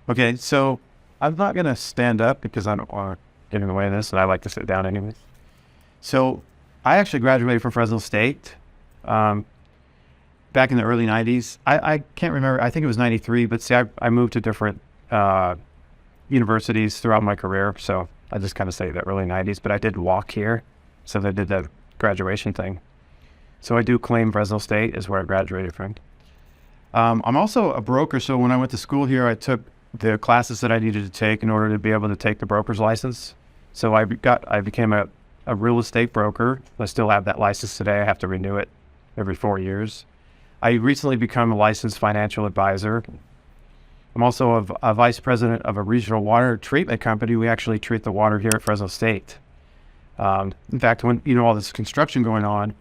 Okay, so I'm not going to stand up because I don't want to get in the way of this, and I like to sit down anyways. So I actually graduated from Fresno State um, back in the early 90s. I can't remember. I think it was 93, but see, I moved to different universities throughout my career, so I just kind of say the early 90s, but I did walk here, so they did that graduation thing. So I do claim Fresno State is where I graduated from. I'm also a broker, so when I went to school here, I took the classes that I needed to take in order to be able to take the broker's license. So I became a real estate broker. I still have that license today. I have to renew it every 4 years. I recently become a licensed financial advisor. I'm also a vice president of a regional water treatment company. We actually treat the water here at Fresno State. In fact, when all this construction going on,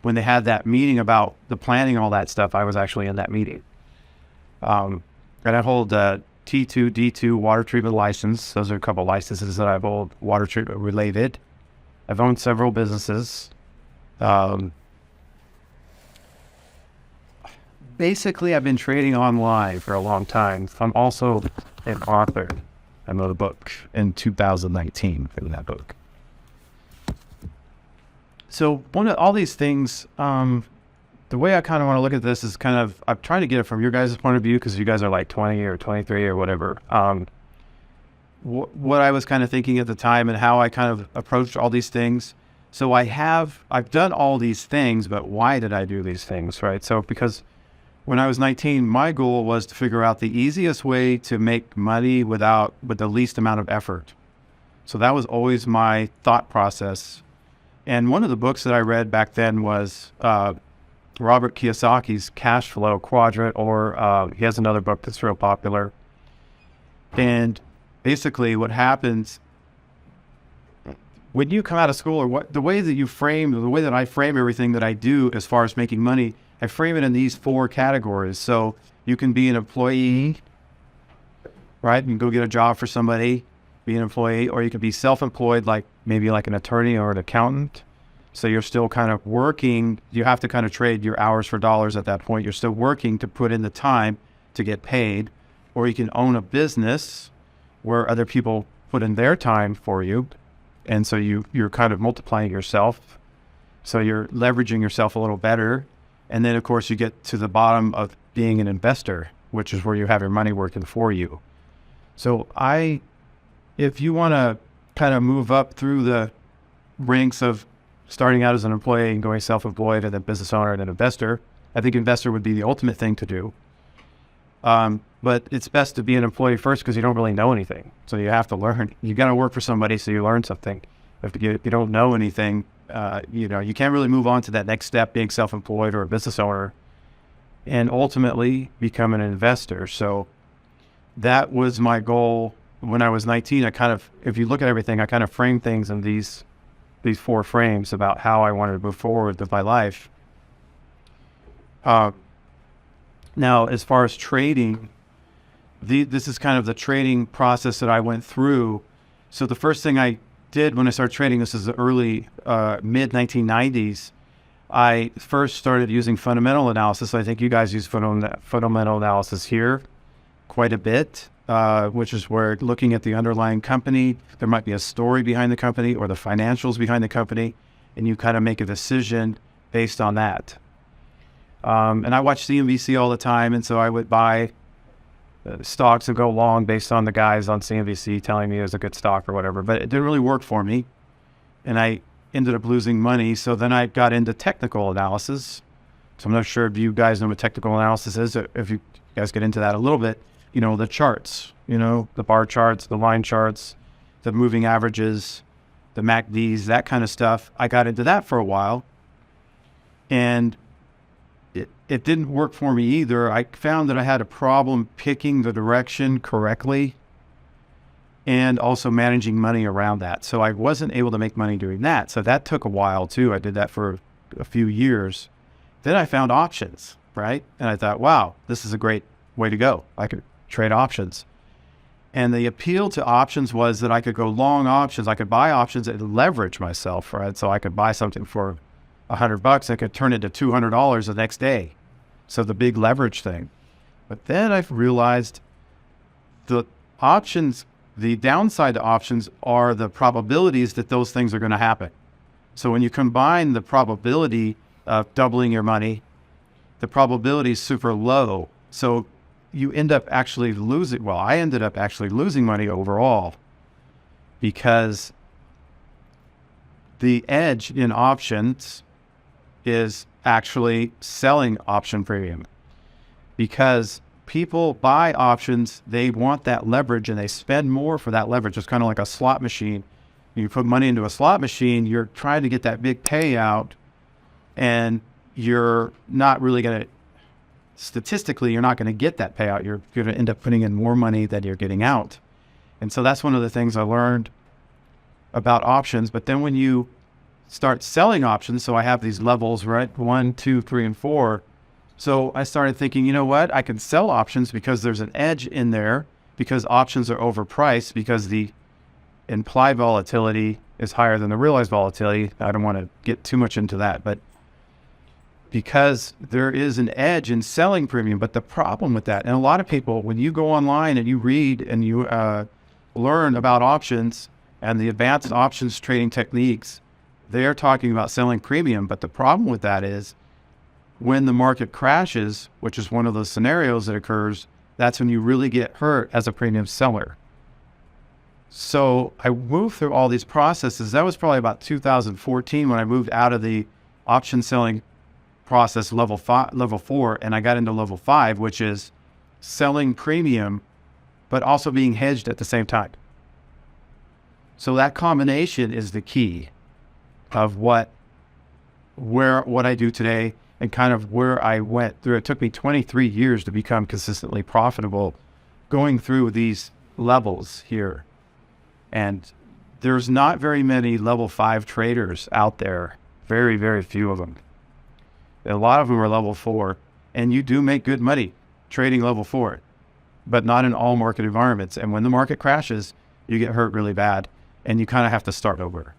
when they had that meeting about the planning and all that stuff, I was actually in that meeting. And I hold a T2, D2 water treatment license. Those are a couple of licenses that I've held water treatment related. I've owned several businesses. Basically, I've been trading online for a long time. I'm also an author. I wrote a book in 2019 in that book. So all these things, the way I kind of want to look at this is I'm trying to get it from your guys' point of view, because you guys are like 20 or 23 or whatever. What I was kind of thinking at the time and how I kind of approached all these things. So I've done all these things, but why did I do these things, right? So because when I was 19, my goal was to figure out the easiest way to make money with the least amount of effort. So that was always my thought process. And one of the books that I read back then was Robert Kiyosaki's Cash Flow Quadrant, or he has another book that's real popular. And basically what happens when you come out of school, or the way that I frame everything that I do as far as making money, I frame it in these 4 categories. So you can be an employee, right? You can go get a job for somebody, be an employee, or you can be self-employed, maybe like an attorney or an accountant. So you're still kind of working. You have to kind of trade your hours for dollars at that point. You're still working to put in the time to get paid. Or you can own a business where other people put in their time for you. And so you're kind of multiplying yourself. So you're leveraging yourself a little better. And then, of course, you get to the bottom of being an investor, which is where you have your money working for you. So if you want to kind of move up through the ranks of starting out as an employee and going self-employed and then business owner and then investor, I think investor would be the ultimate thing to do. But it's best to be an employee first, because you don't really know anything. So you have to learn. You got to work for somebody so you learn something. If you don't know anything, you can't really move on to that next step, being self-employed or a business owner, and ultimately become an investor. So that was my goal. When I was 19, if you look at everything, I kind of framed things in these 4 frames about how I wanted to move forward with my life. Now, as far as trading, this is kind of the trading process that I went through. So the first thing I did when I started trading, this is the early, mid 1990s, I first started using fundamental analysis. I think you guys use fundamental analysis here quite a bit. Which is where looking at the underlying company, there might be a story behind the company or the financials behind the company, and you kind of make a decision based on that. And I watch CNBC all the time, and so I would buy stocks and go long based on the guys on CNBC telling me it was a good stock or whatever, but it didn't really work for me, and I ended up losing money. So then I got into technical analysis. So I'm not sure if you guys know what technical analysis is, or if you guys get into that a little bit. The charts, the bar charts, the line charts, the moving averages, the MACDs, that kind of stuff. I got into that for a while, and it didn't work for me either. I found that I had a problem picking the direction correctly and also managing money around that. So I wasn't able to make money doing that. So that took a while too. I did that for a few years. Then I found options, right? And I thought, wow, this is a great way to go. I could trade options. And the appeal to options was that I could go long options. I could buy options and leverage myself, right? So I could buy something for $100. I could turn it to $200 the next day. So the big leverage thing. But then I realized the options, the downside to options are the probabilities that those things are going to happen. So when you combine the probability of doubling your money, the probability is super low. So you end up actually losing. Well, I ended up actually losing money overall because the edge in options is actually selling option premium, because people buy options, they want that leverage and they spend more for that leverage. It's kind of like a slot machine. You put money into a slot machine, you're trying to get that big payout, and you're not really going to, statistically, you're not going to get that payout. You're going to end up putting in more money than you're getting out. And so that's one of the things I learned about options. But then when you start selling options, so I have these levels, right? 1, 2, 3, and 4. So I started thinking, you know what? I can sell options because there's an edge in there, because options are overpriced, because the implied volatility is higher than the realized volatility. I don't want to get too much into that, but because there is an edge in selling premium. But the problem with that, and a lot of people, when you go online and you read and you learn about options and the advanced options trading techniques, they're talking about selling premium. But the problem with that is when the market crashes, which is one of those scenarios that occurs, that's when you really get hurt as a premium seller. So I moved through all these processes. That was probably about 2014 when I moved out of the option selling process level 4, and I got into level 5, which is selling premium, but also being hedged at the same time. So that combination is the key of what I do today, and kind of where I went through. It took me 23 years to become consistently profitable going through these levels here. And there's not very many level 5 traders out there. Very, very few of them. A lot of them are level 4, and you do make good money trading level 4, but not in all market environments. And when the market crashes, you get hurt really bad, and you kind of have to start over.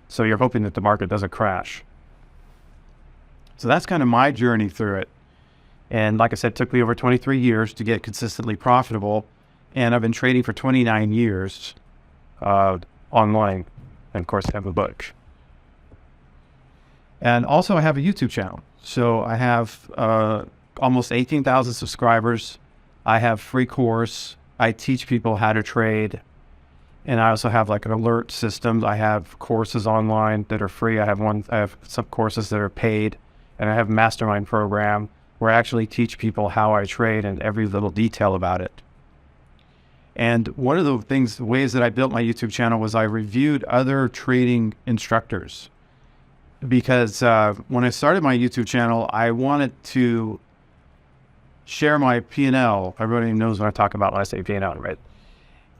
So you're hoping that the market doesn't crash. So that's kind of my journey through it. And like I said, it took me over 23 years to get consistently profitable. And I've been trading for 29 years online. And of course, I have a book. And also I have a YouTube channel. So I have almost 18,000 subscribers. I have free course. I teach people how to trade. And I also have like an alert system. I have courses online that are free. I have some courses that are paid. And I have a mastermind program where I actually teach people how I trade and every little detail about it. And one of the ways that I built my YouTube channel was I reviewed other trading instructors. Because when I started my YouTube channel, I wanted to share my P&L. Everybody knows what I talk about when I say P&L, right?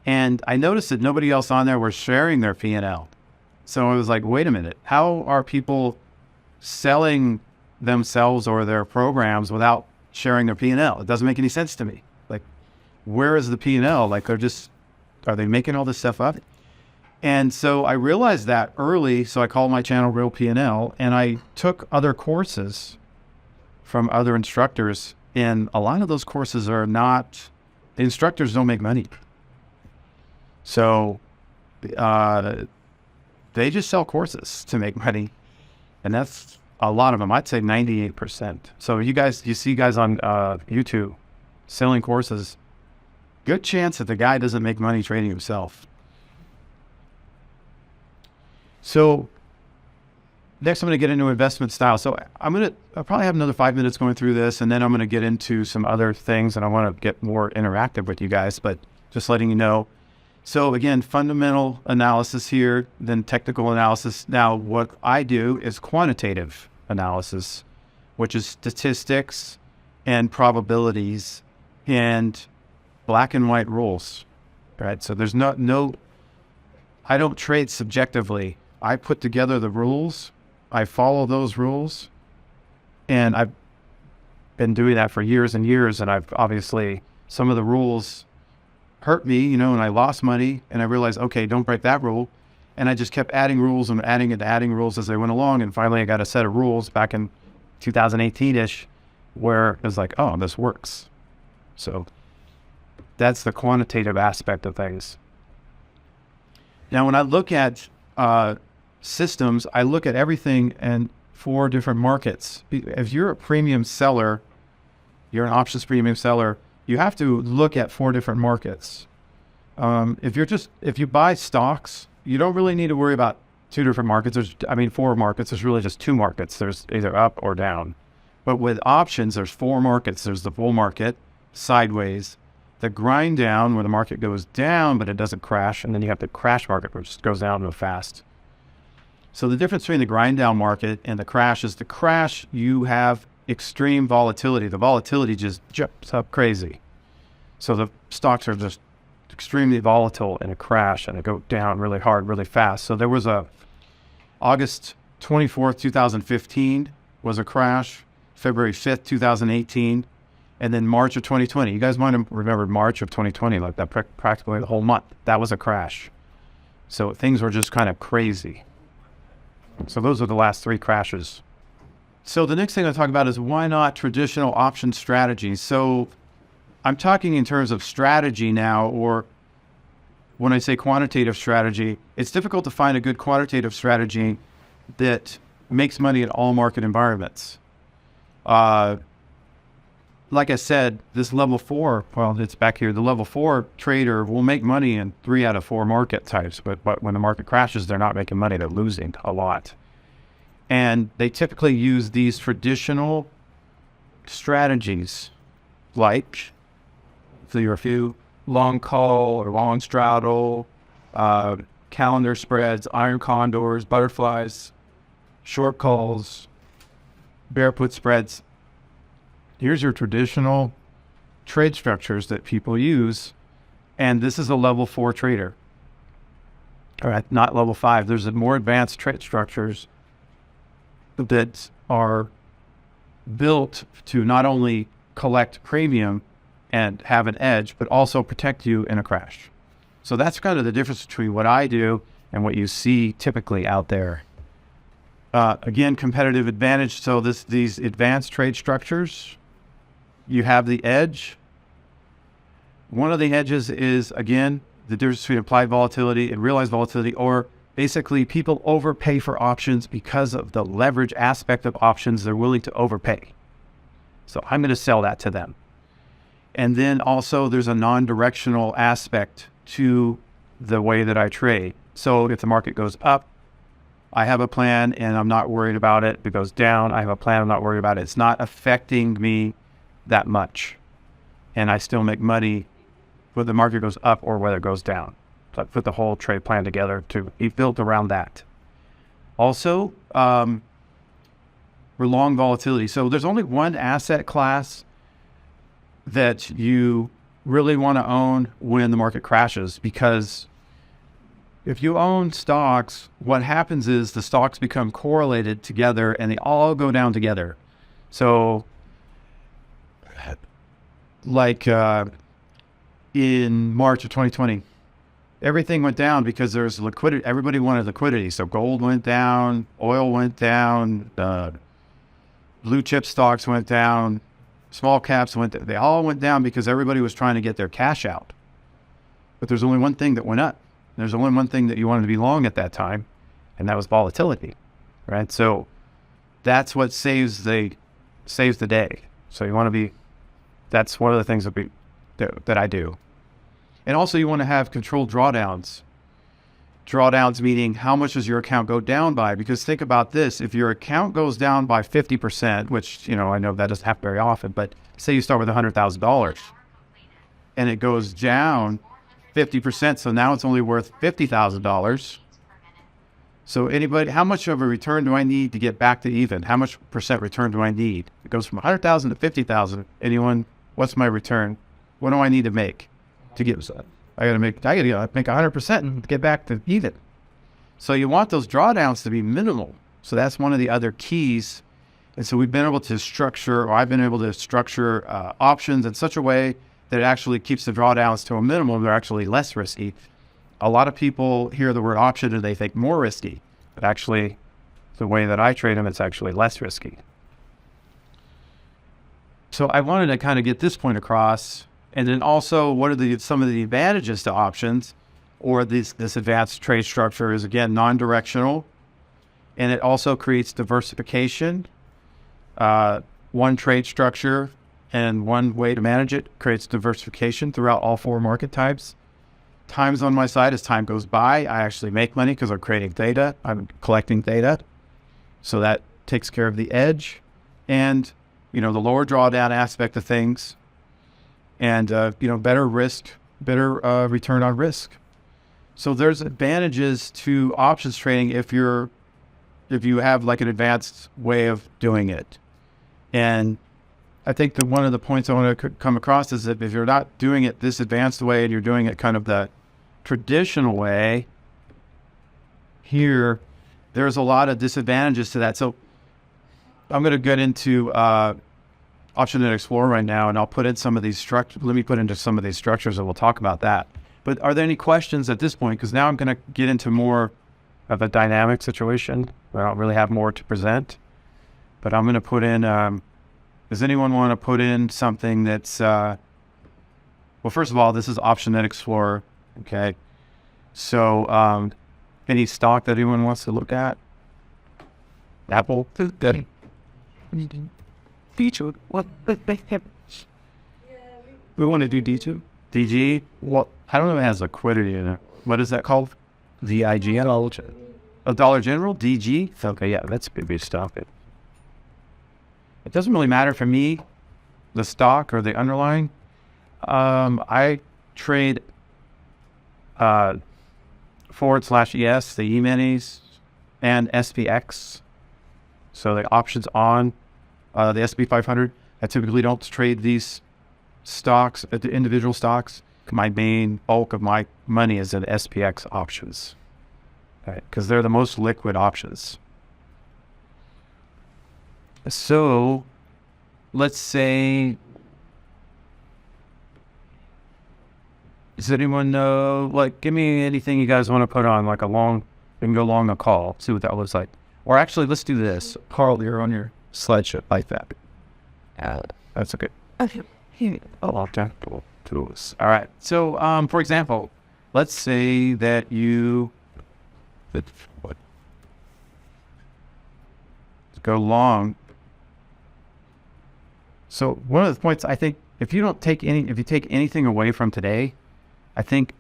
And I noticed that nobody else on there was sharing their P&L. So I was like, wait a minute, how are people selling themselves or their programs without sharing their P&L? It doesn't make any sense to me. Like, where is the P&L? Like, are they making all this stuff up? And so I realized that early, so I called my channel Real P&L, and I took other courses from other instructors, and a lot of those courses the instructors don't make money. So they just sell courses to make money, and that's a lot of them. I'd say 98%. So you see guys on YouTube selling courses, good chance that the guy doesn't make money trading himself. So next I'm going to get into investment style. So I'll probably have another 5 minutes going through this, and then I'm going to get into some other things, and I want to get more interactive with you guys, but just letting you know. So again, fundamental analysis here, then technical analysis. Now what I do is quantitative analysis, which is statistics and probabilities and black and white rules, right? So there's I don't trade subjectively. I put together the rules, I follow those rules, and I've been doing that for years and years. And I've obviously, some of the rules hurt me, and I lost money, and I realized, okay, don't break that rule. And I just kept adding rules and adding rules as I went along. And finally I got a set of rules back in 2018-ish where it was like, oh, this works. So That's the quantitative aspect of things. Now, when I look at systems, I look at everything in 4 different markets. If you're a premium seller, you're an options premium seller, you have to look at 4 different markets. If you buy stocks, you don't really need to worry about 2 different markets. 4 markets. There's really just 2 markets. There's either up or down. But with options, there's 4 markets. There's the bull market, sideways, the grind down where the market goes down, but it doesn't crash. And then you have the crash market, which goes down real fast. So the difference between the grind down market and the crash is the crash, you have extreme volatility. The volatility just jumps up crazy. So the stocks are just extremely volatile in a crash, and it go down really hard, really fast. So there was August 24th, 2015 was a crash, February 5th, 2018, and then March of 2020. You guys might have remembered March of 2020, like that practically the whole month. That was a crash. So things were just kind of crazy. So those are the last 3 crashes. So the next thing I'll talk about is why not traditional option strategies. So I'm talking in terms of strategy now, or when I say quantitative strategy, it's difficult to find a good quantitative strategy that makes money in all market environments. Like I said, this level 4, well, it's back here, the level 4 trader will make money in 3 out of 4 market types, but when the market crashes, they're not making money, they're losing a lot. And they typically use these traditional strategies like, so you're a few long call or long straddle, calendar spreads, iron condors, butterflies, short calls, bear put spreads. Here's your traditional trade structures that people use. And this is a level 4 trader. All right, not level 5. There's a more advanced trade structures that are built to not only collect premium and have an edge, but also protect you in a crash. So that's kind of the difference between what I do and what you see typically out there. Again, competitive advantage. So these advanced trade structures, you have the edge. One of the edges is, again, the difference between applied volatility and realized volatility, or basically people overpay for options because of the leverage aspect of options. They're willing to overpay. So I'm going to sell that to them. And then also there's a non-directional aspect to the way that I trade. So if the market goes up, I have a plan and I'm not worried about it. If it goes down, I have a plan, I'm not worried about it. It's not affecting me that much. And I still make money whether the market goes up or whether it goes down. So I put the whole trade plan together to be built around that. Also, we're long volatility. So there's only one asset class that you really want to own when the market crashes, because if you own stocks, what happens is the stocks become correlated together and they all go down together. So like in March of 2020, everything went down because there's liquidity. Everybody wanted liquidity. So gold went down, oil went down, blue chip stocks went down, small caps they all went down because everybody was trying to get their cash out. But there's only one thing that went up. There's only one thing that you wanted to be long at that time, and that was volatility, right? So that's what saves the day. So you want to be, that's one of the things that I do. And also you want to have controlled drawdowns. Drawdowns meaning how much does your account go down by? Because think about this, if your account goes down by 50%, which, I know that doesn't happen very often, but say you start with $100,000 and it goes down 50%, so now it's only worth $50,000. So how much of a return do I need to get back to even? How much percent return do I need? It goes from 100,000 to 50,000. Anyone, what's my return? What do I need to make to get that? I gotta make 100% and get back to even. So you want those drawdowns to be minimal. So that's one of the other keys. And so I've been able to structure options in such a way that it actually keeps the drawdowns to a minimum. They're actually less risky. A lot of people hear the word option and they think more risky, but actually the way that I trade them, it's actually less risky. So I wanted to kind of get this point across. And then also, what are some of the advantages to options or this advanced trade structure is, again, non-directional, and it also creates diversification. One trade structure and one way to manage it creates diversification throughout all four market types. Time's on my side. As time goes by, I actually make money because I'm creating data. I'm collecting data. So that takes care of the edge and, the lower drawdown aspect of things and, better return on risk. So there's advantages to options trading if you have like an advanced way of doing it. And I think that one of the points I want to come across is that if you're not doing it this advanced way and you're doing it kind of the traditional way, there's a lot of disadvantages to that. So I'm going to get into Option Net Explorer right now, and I'll put in some of these structures. Let me put into some of these structures, and we'll talk about that. But are there any questions at this point? Because now I'm going to get into more of a dynamic situation. I don't really have more to present, but I'm going to put in. Does anyone want to put in something that's? Well, first of all, this is Option Net Explorer. Okay, so any stock that anyone wants to look at? Apple. D2. What? We want to do D2. DG? Well, I don't know if it has liquidity in it. What is that called? DIG. A Dollar General? DG? Okay, yeah, that's maybe stop it. It doesn't really matter for me, the stock or the underlying. I trade /ES, the E-minis, and SPX. So the options on the S&P 500. I typically don't trade these stocks, the individual stocks. My main bulk of my money is in SPX options, right? Because they're the most liquid options. So let's say, does anyone know, give me anything you guys want to put on, we can go along a call, see what that looks like. Or actually, let's do this. Karl, you're on your slideshow like that. That's okay. Tools. All right. So, for example, let's say that let's go long. So one of the points I think, if you take anything away from today, I think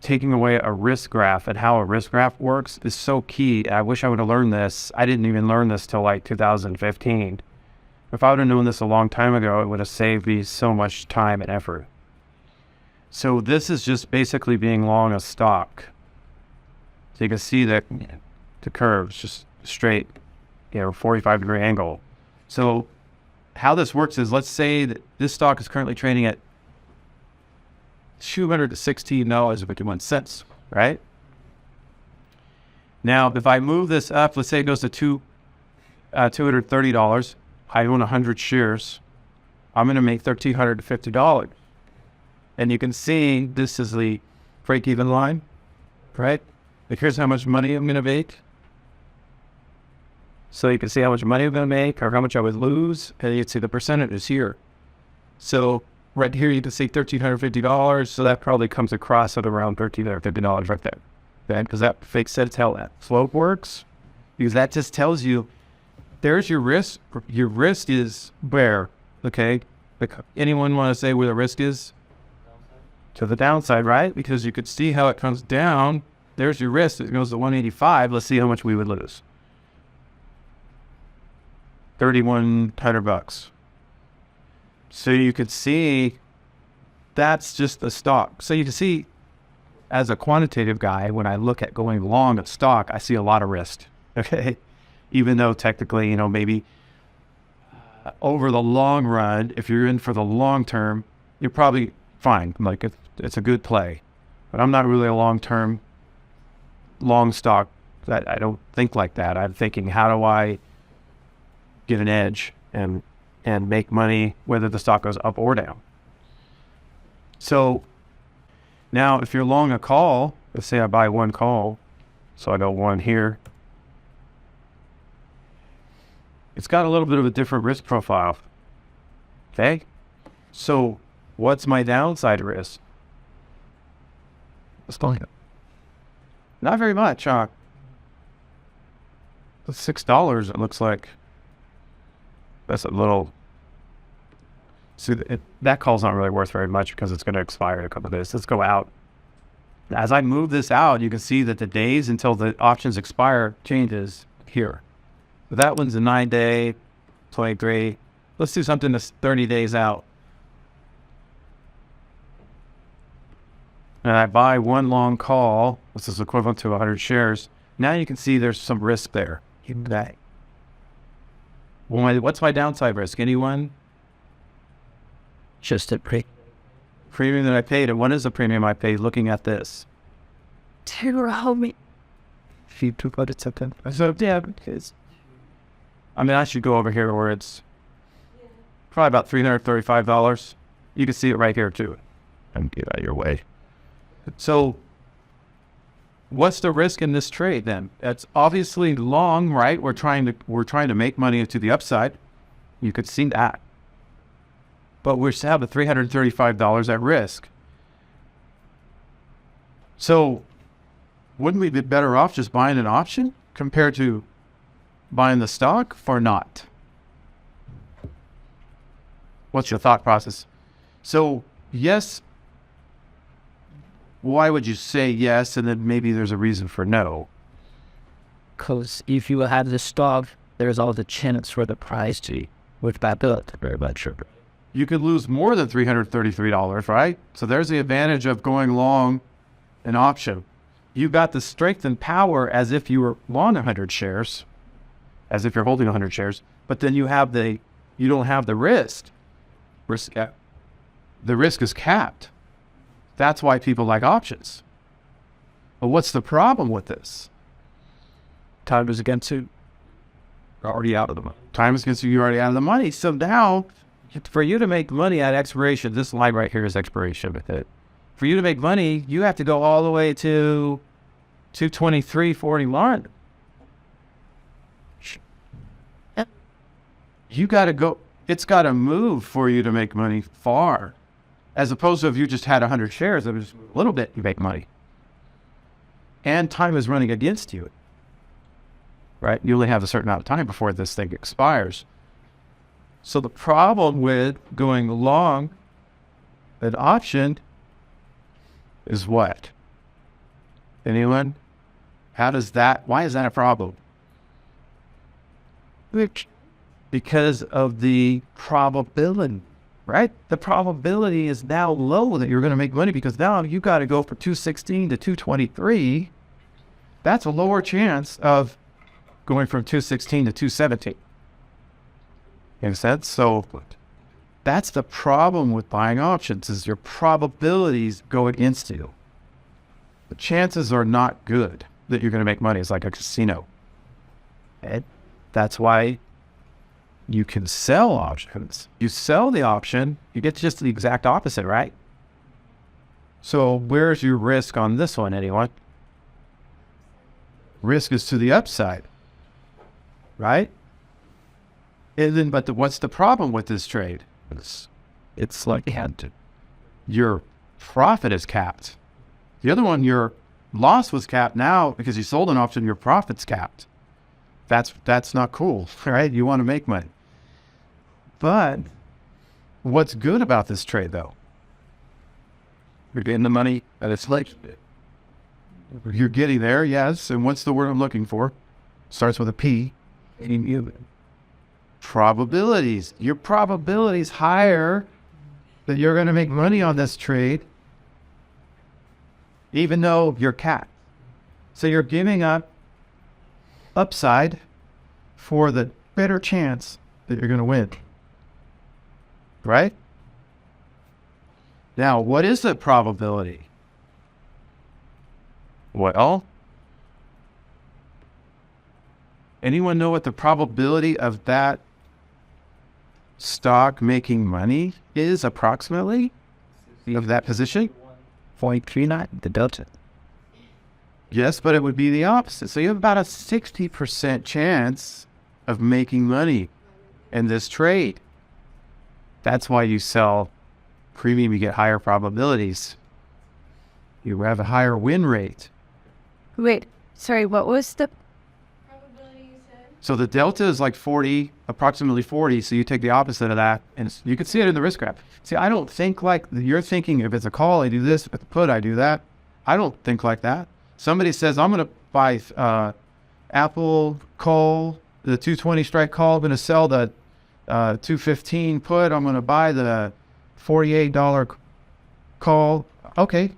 taking away a risk graph and how a risk graph works is so key. I wish I would have learned this. I didn't even learn this till 2015. If I would have known this a long time ago, it would have saved me so much time and effort. So this is just basically being long a stock. So you can see that the curve's just straight, 45-degree angle. So how this works is, let's say that this stock is currently trading at $216.51, right? Now, if I move this up, let's say it goes to $230, I own 100 shares, I'm going to make $1,350. And you can see this is the break-even line, right? But here's how much money I'm going to make. So you can see how much money I'm going to make or how much I would lose, and you can see the percentages here. So right here you can see $1,350, so that probably comes across at around $1,350 right there. Okay? Because that makes sense how that slope works, because that just tells you there's your risk. Your risk is where, okay? Anyone want to say where the risk is? To the downside, right? Because you could see how it comes down. There's your risk. It goes to 185. Let's see how much we would lose. $3,100. So you could see that's just the stock. So you can see, as a quantitative guy, when I look at going long a stock, I see a lot of risk. Okay, even though technically, maybe over the long run, if you're in for the long term, you're probably fine. It's a good play. But I'm not really a long-term long stock. I don't think like that. I'm thinking, how do I get an edge and make money whether the stock goes up or down? So now if you're long a call, let's say I buy one call, so I go one here, it's got a little bit of a different risk profile. Okay, so What's my downside risk? Let's go. Not very much. $6, it looks like. That's a little... See, that call's not really worth very much because it's going to expire in a couple of days. Let's go out. As I move this out, you can see that the days until the options expire changes here. That one's a 9-day, 23. Let's do something that's 30 days out. And I buy one long call. This is equivalent to 100 shares. Now you can see there's some risk there. Well, what's my downside risk? Anyone? Just a Premium that I paid. And what is the premium I paid looking at this? homie. She took out its second. So, yeah, because... I mean, I should go over here where it's probably about $335. You can see it right here, too. And get out of your way. So, what's the risk in this trade, then? It's obviously long, right? We're trying to make money to the upside. You could see that. But we have the $335 at risk. So, wouldn't we be better off just buying an option compared to buying the stock or not? What's your thought process? So, yes. Why would you say yes and then maybe there's a reason for no? Because if you had the stock, there's all the chance for the price to with that build. Very much. You could lose more than $333, right? So there's the advantage of going long an option. You got the strength and power as if you were long 100 shares, as if you're holding 100 shares, but then you don't have the risk. The risk is capped. That's why people like options. But what's the problem with this? Time is against you. You're already out of the money. Time is against you. You're already out of the money. So now, for you to make money at expiration, this line right here is expiration with it. For you to make money, you have to go all the way to 223.41. You got to go. It's got to move for you to make money far. As opposed to if you just had 100 shares, it would just move a little bit, you make money. And time is running against you. Right? You only have a certain amount of time before this thing expires. So the problem with going long an option is what? Anyone? Why is that a problem? Because of the probability, right? The probability is now low that you're going to make money because now you got to go for 216 to 223. That's a lower chance of going from 216 to 217. Makes sense? So that's the problem with buying options is your probabilities go against you. The chances are not good that you're going to make money. It's like a casino. And that's why you can sell options. You sell the option, you get just the exact opposite, right? So where's your risk on this one, anyone? Risk is to the upside, right? And then, what's the problem with this trade? It's like your profit is capped. The other one, your loss was capped. Now, because you sold an option, your profit's capped. That's not cool, right? You want to make money. But what's good about this trade, though? You're getting the money, and it's like you're getting there, yes. And what's the word I'm looking for? Starts with a P. Probabilities. Your probability's higher that you're going to make money on this trade, even though you're capped. So you're giving up upside for the better chance that you're going to win. Right? Now, what is the probability? Well, anyone know what the probability of that stock making money is approximately of that position? 0.39, the delta. Yes, but it would be the opposite. So you have about a 60% chance of making money in this trade. That's why you sell premium, you get higher probabilities. You have a higher win rate. Wait, sorry, what was the probability you said? So the delta is like 40, approximately 40. So you take the opposite of that, and you can see it in the risk graph. See, I don't think like you're thinking. If it's a call, I do this. If it's a put, I do that. I don't think like that. Somebody says, I'm going to buy Apple call, the 220 strike call. I'm going to sell the 215 put. I'm going to buy the $48 call. Okay.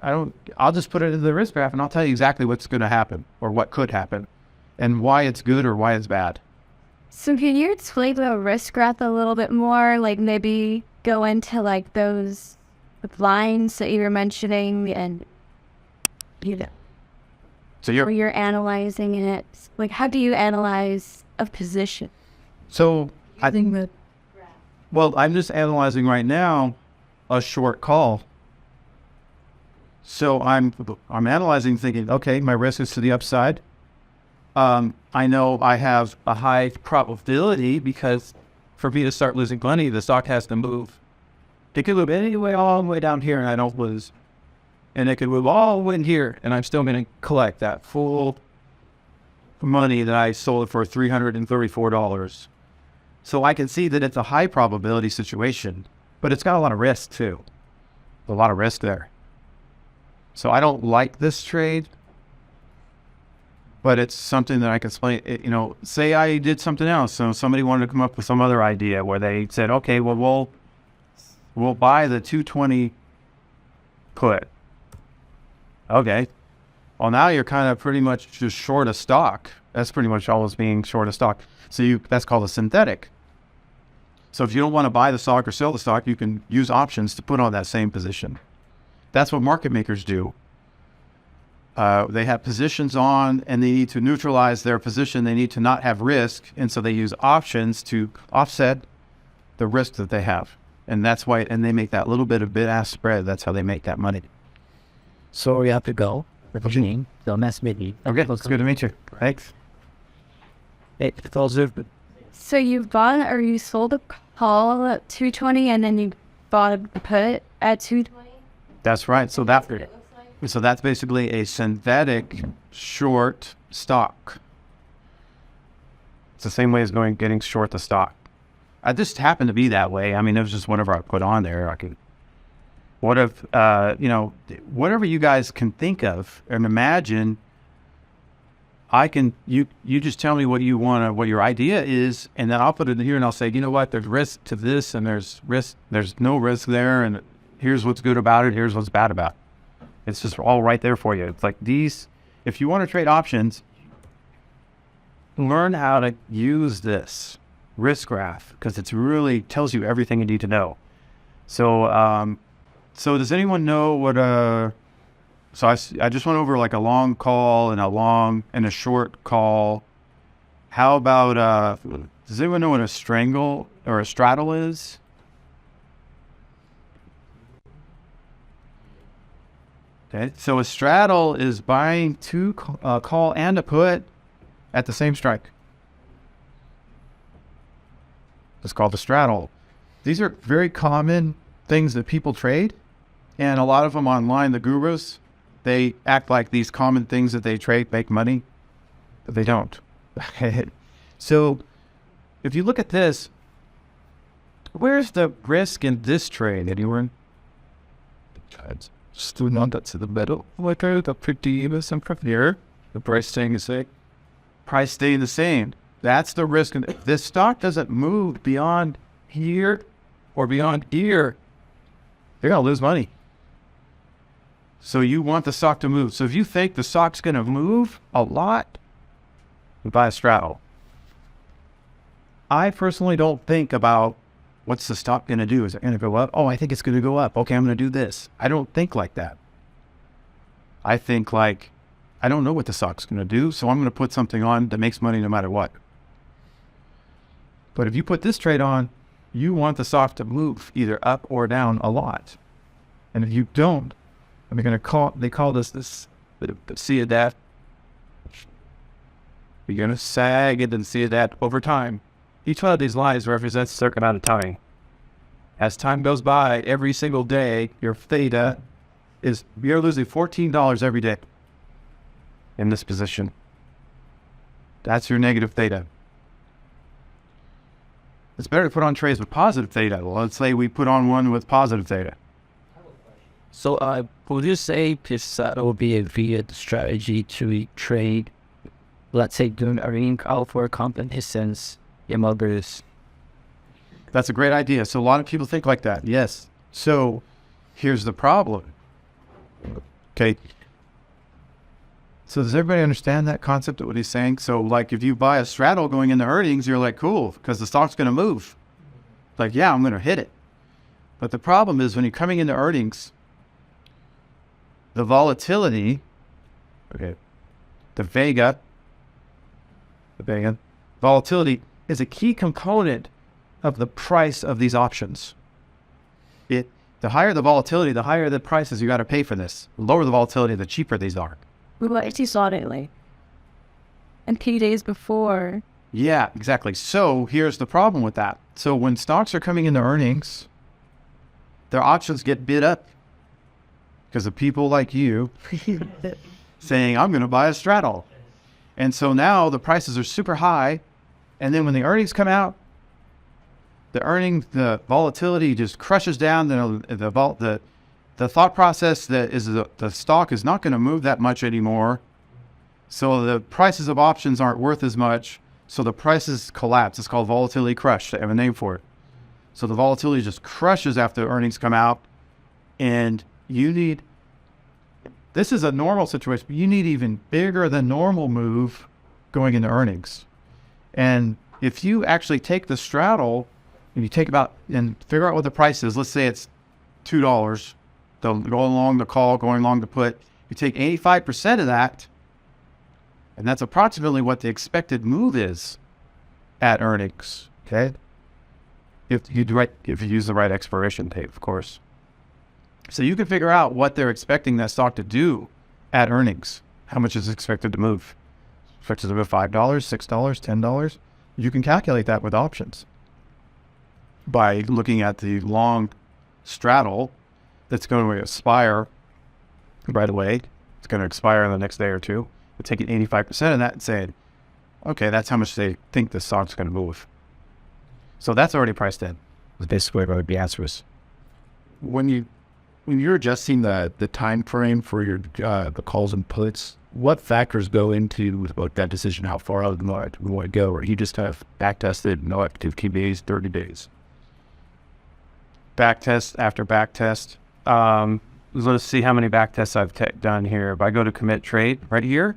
I'll just put it in the risk graph and I'll tell you exactly what's going to happen or what could happen and why it's good or why it's bad. So can you explain the risk graph a little bit more? Like maybe go into like those lines that you were mentioning and, you know, So where you're analyzing it. Like how do you analyze a position? So Using the well, I'm just analyzing right now a short call. So I'm analyzing, thinking, okay, my risk is to the upside. I know I have a high probability because for me to start losing money, the stock has to move. It could move anyway all the way down here and I don't lose. And it could move all the way in here and I'm still going to collect that full money that I sold it for $334. So I can see that it's a high probability situation, but it's got a lot of risk too. A lot of risk there. So I don't like this trade, but it's something that I can explain. You know, say I did something else. So somebody wanted to come up with some other idea where they said, okay, well, we'll buy the 220 put. Okay. Well, now you're kind of pretty much just short of stock. That's pretty much always being short of stock. So that's called a synthetic. So if you don't want to buy the stock or sell the stock, you can use options to put on that same position. That's what market makers do. They have positions on and they need to neutralize their position. They need to not have risk. And so they use options to offset the risk that they have. And that's why, and they make that little bit of bid-ask spread. That's how they make that money. So we have to go. Don't mess with me. Okay, it's good to meet you. Thanks. Hey, it's all good. So you bought or you sold a call at 220 and then you bought a put at 220? That's right. So That's what it looks like? So that's basically a synthetic short stock. It's the same way as getting short the stock. I just happened to be that way. I mean, it was just whatever I put on there. What if, whatever you guys can think of and imagine, you just tell me what you want, what your idea is, and then I'll put it in here and I'll say, you know what, there's risk to this and there's no risk there, and here's what's good about it, here's what's bad about it. It's just all right there for you. It's like these, if you want to trade options, learn how to use this risk graph because it's really tells you everything you need to know. So, so does anyone know what so I just went over like a long call and a short call. How about, does anyone know what a strangle or a straddle is? Okay, so a straddle is buying two call and a put at the same strike. It's called a straddle. These are very common things that people trade, and a lot of them online, the gurus, they act like these common things that they trade make money, but they don't. So if you look at this, where's the risk in this trade, anyone? Still not to the middle. Like the pretty even from here. The price staying the same. Price staying the same. That's the risk. If this stock doesn't move beyond here or beyond here, they're gonna lose money. So you want the stock to move. So if you think the stock's gonna move a lot, you buy a straddle. I personally don't think about what's the stock going to do? Is it going to go up? Oh, I think it's going to go up. Okay, I'm going to do this. I don't think like that. I think like, I don't know what the stock's going to do, so I'm going to put something on that makes money no matter what. But if you put this trade on, you want the stock to move either up or down a lot. And if you don't, and they call this see it that. You're going to sag it and see that over time. Each one of these lines represents a certain amount of time. As time goes by, every single day, your theta is, you're losing $14 every day in this position. That's your negative theta. It's better to put on trades with positive theta. Well, let's say we put on one with positive theta. So, would you say this would be a good strategy to trade, let's say, doing a ring out for competitions in others? That's a great idea. So a lot of people think like that. Yes. So here's the problem. Okay. So does everybody understand that concept of what he's saying? So like if you buy a straddle going into earnings, you're like, cool, because the stock's going to move. Like, yeah, I'm going to hit it. But the problem is when you're coming into earnings, the volatility, the vega, volatility is a key component of the price of these options. The higher the volatility, the higher the prices you got to pay for this. The lower the volatility, the cheaper these are. We actually saw it lately. And 2 days before. Yeah, exactly. So here's the problem with that. So when stocks are coming into earnings, their options get bid up because of people like you saying, I'm going to buy a straddle. And so now the prices are super high. And then when the earnings come out, the volatility just crushes down. The thought process that is the stock is not going to move that much anymore. So the prices of options aren't worth as much. So the prices collapse. It's called volatility crush. I have a name for it. So the volatility just crushes after earnings come out. And this is a normal situation, but you need even bigger than normal move going into earnings. And if you actually take the straddle and you and figure out what the price is, let's say it's $2, going along the call, going along the put, you take 85% of that, and that's approximately what the expected move is at earnings. Okay, if you use the right expiration date, of course. So you can figure out what they're expecting that stock to do at earnings. How much is expected to move? Expected to move $5, $6, $10. You can calculate that with options by looking at the long straddle that's going to expire right away. It's going to expire in the next day or two. We're taking 85% of that and saying, okay, that's how much they think the stock's going to move. So that's already priced in. That's basically what the answer is. When you're adjusting the time frame for your the calls and puts, what factors go into about that decision? How far out of the market we want to go, or you just have back tested no active TBAs 30 days? Back test after back test. Let's see how many back tests I've done here. If I go to commit trade right here,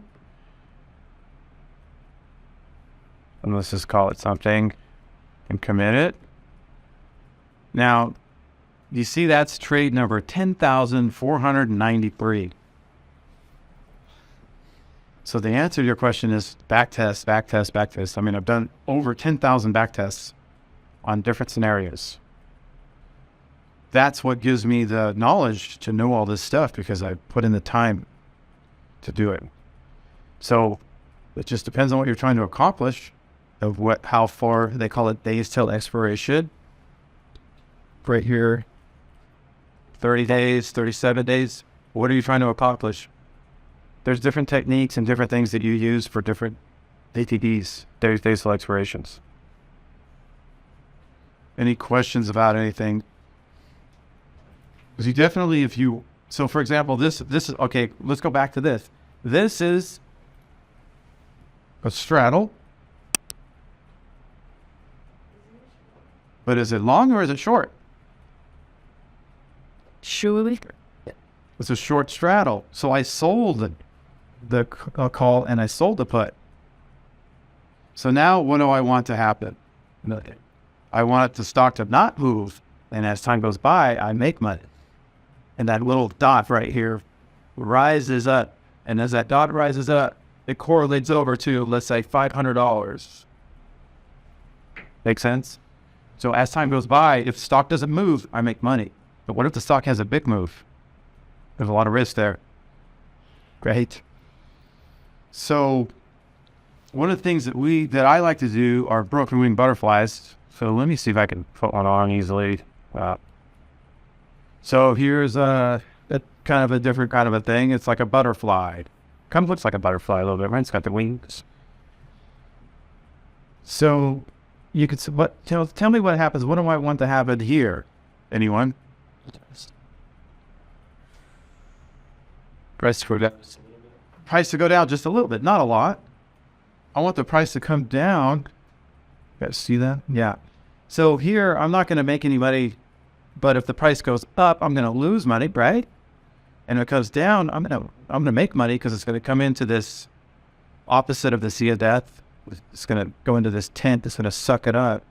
and let's just call it something, and commit it. Now, you see that's trade number 10,493. So the answer to your question is back test, back test, back test. I mean, I've done over 10,000 back tests on different scenarios. That's what gives me the knowledge to know all this stuff because I put in the time to do it. So it just depends on what you're trying to accomplish, of how far, they call it days till expiration. Right here, 30 days, 37 days. What are you trying to accomplish? There's different techniques and different things that you use for different DTDs, days till expirations. Any questions about anything? Because you definitely, so for example, this is, okay, let's go back to this. This is a straddle. But is it long or is it short? Surely. It's a short straddle. So I sold the call and I sold the put. So now what do I want to happen? I want the stock to not move. And as time goes by, I make money. And that little dot right here rises up. And as that dot rises up, it correlates over to, let's say, $500. Make sense? So as time goes by, if stock doesn't move, I make money. But what if the stock has a big move? There's a lot of risk there. Great. So one of the things that I like to do are broken wing butterflies. So let me see if I can put one on easily. So here's a kind of a different kind of a thing. It's like a butterfly. Kind of looks like a butterfly a little bit, right? It's got the wings. So you could, tell me what happens. What do I want to happen here? Anyone? Price for that. Price to go down just a little bit, not a lot. I want the price to come down. You guys see that? Yeah. So here, I'm not going to make any money, but if the price goes up, I'm going to lose money, right? And if it goes down, I'm going to make money because it's going to come into this opposite of the sea of death. It's going to go into this tent that's going to suck it up.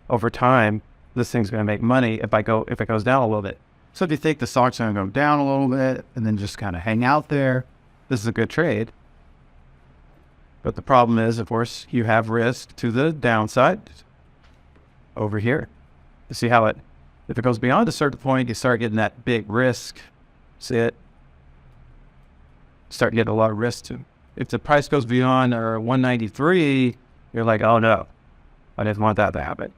Over time, this thing's going to make money if it goes down a little bit. So if you think the stock's going to go down a little bit and then just kind of hang out there, this is a good trade. But the problem is, of course, you have risk to the downside over here. You see how if it goes beyond a certain point, you start getting that big risk. See it? Start getting a lot of risk too. If the price goes beyond 193, you're like, oh no, I didn't want that to happen.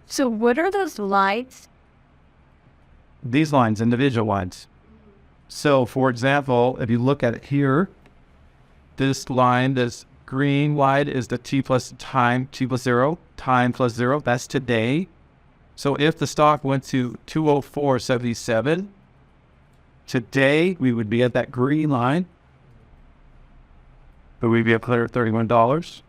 So what are those lights? These lines, individual lines. So for example, if you look at it here, this line, this green line is the T plus 0, time plus 0. That's today. So if the stock went to 204.77, today we would be at that green line. But we'd be up there at $31.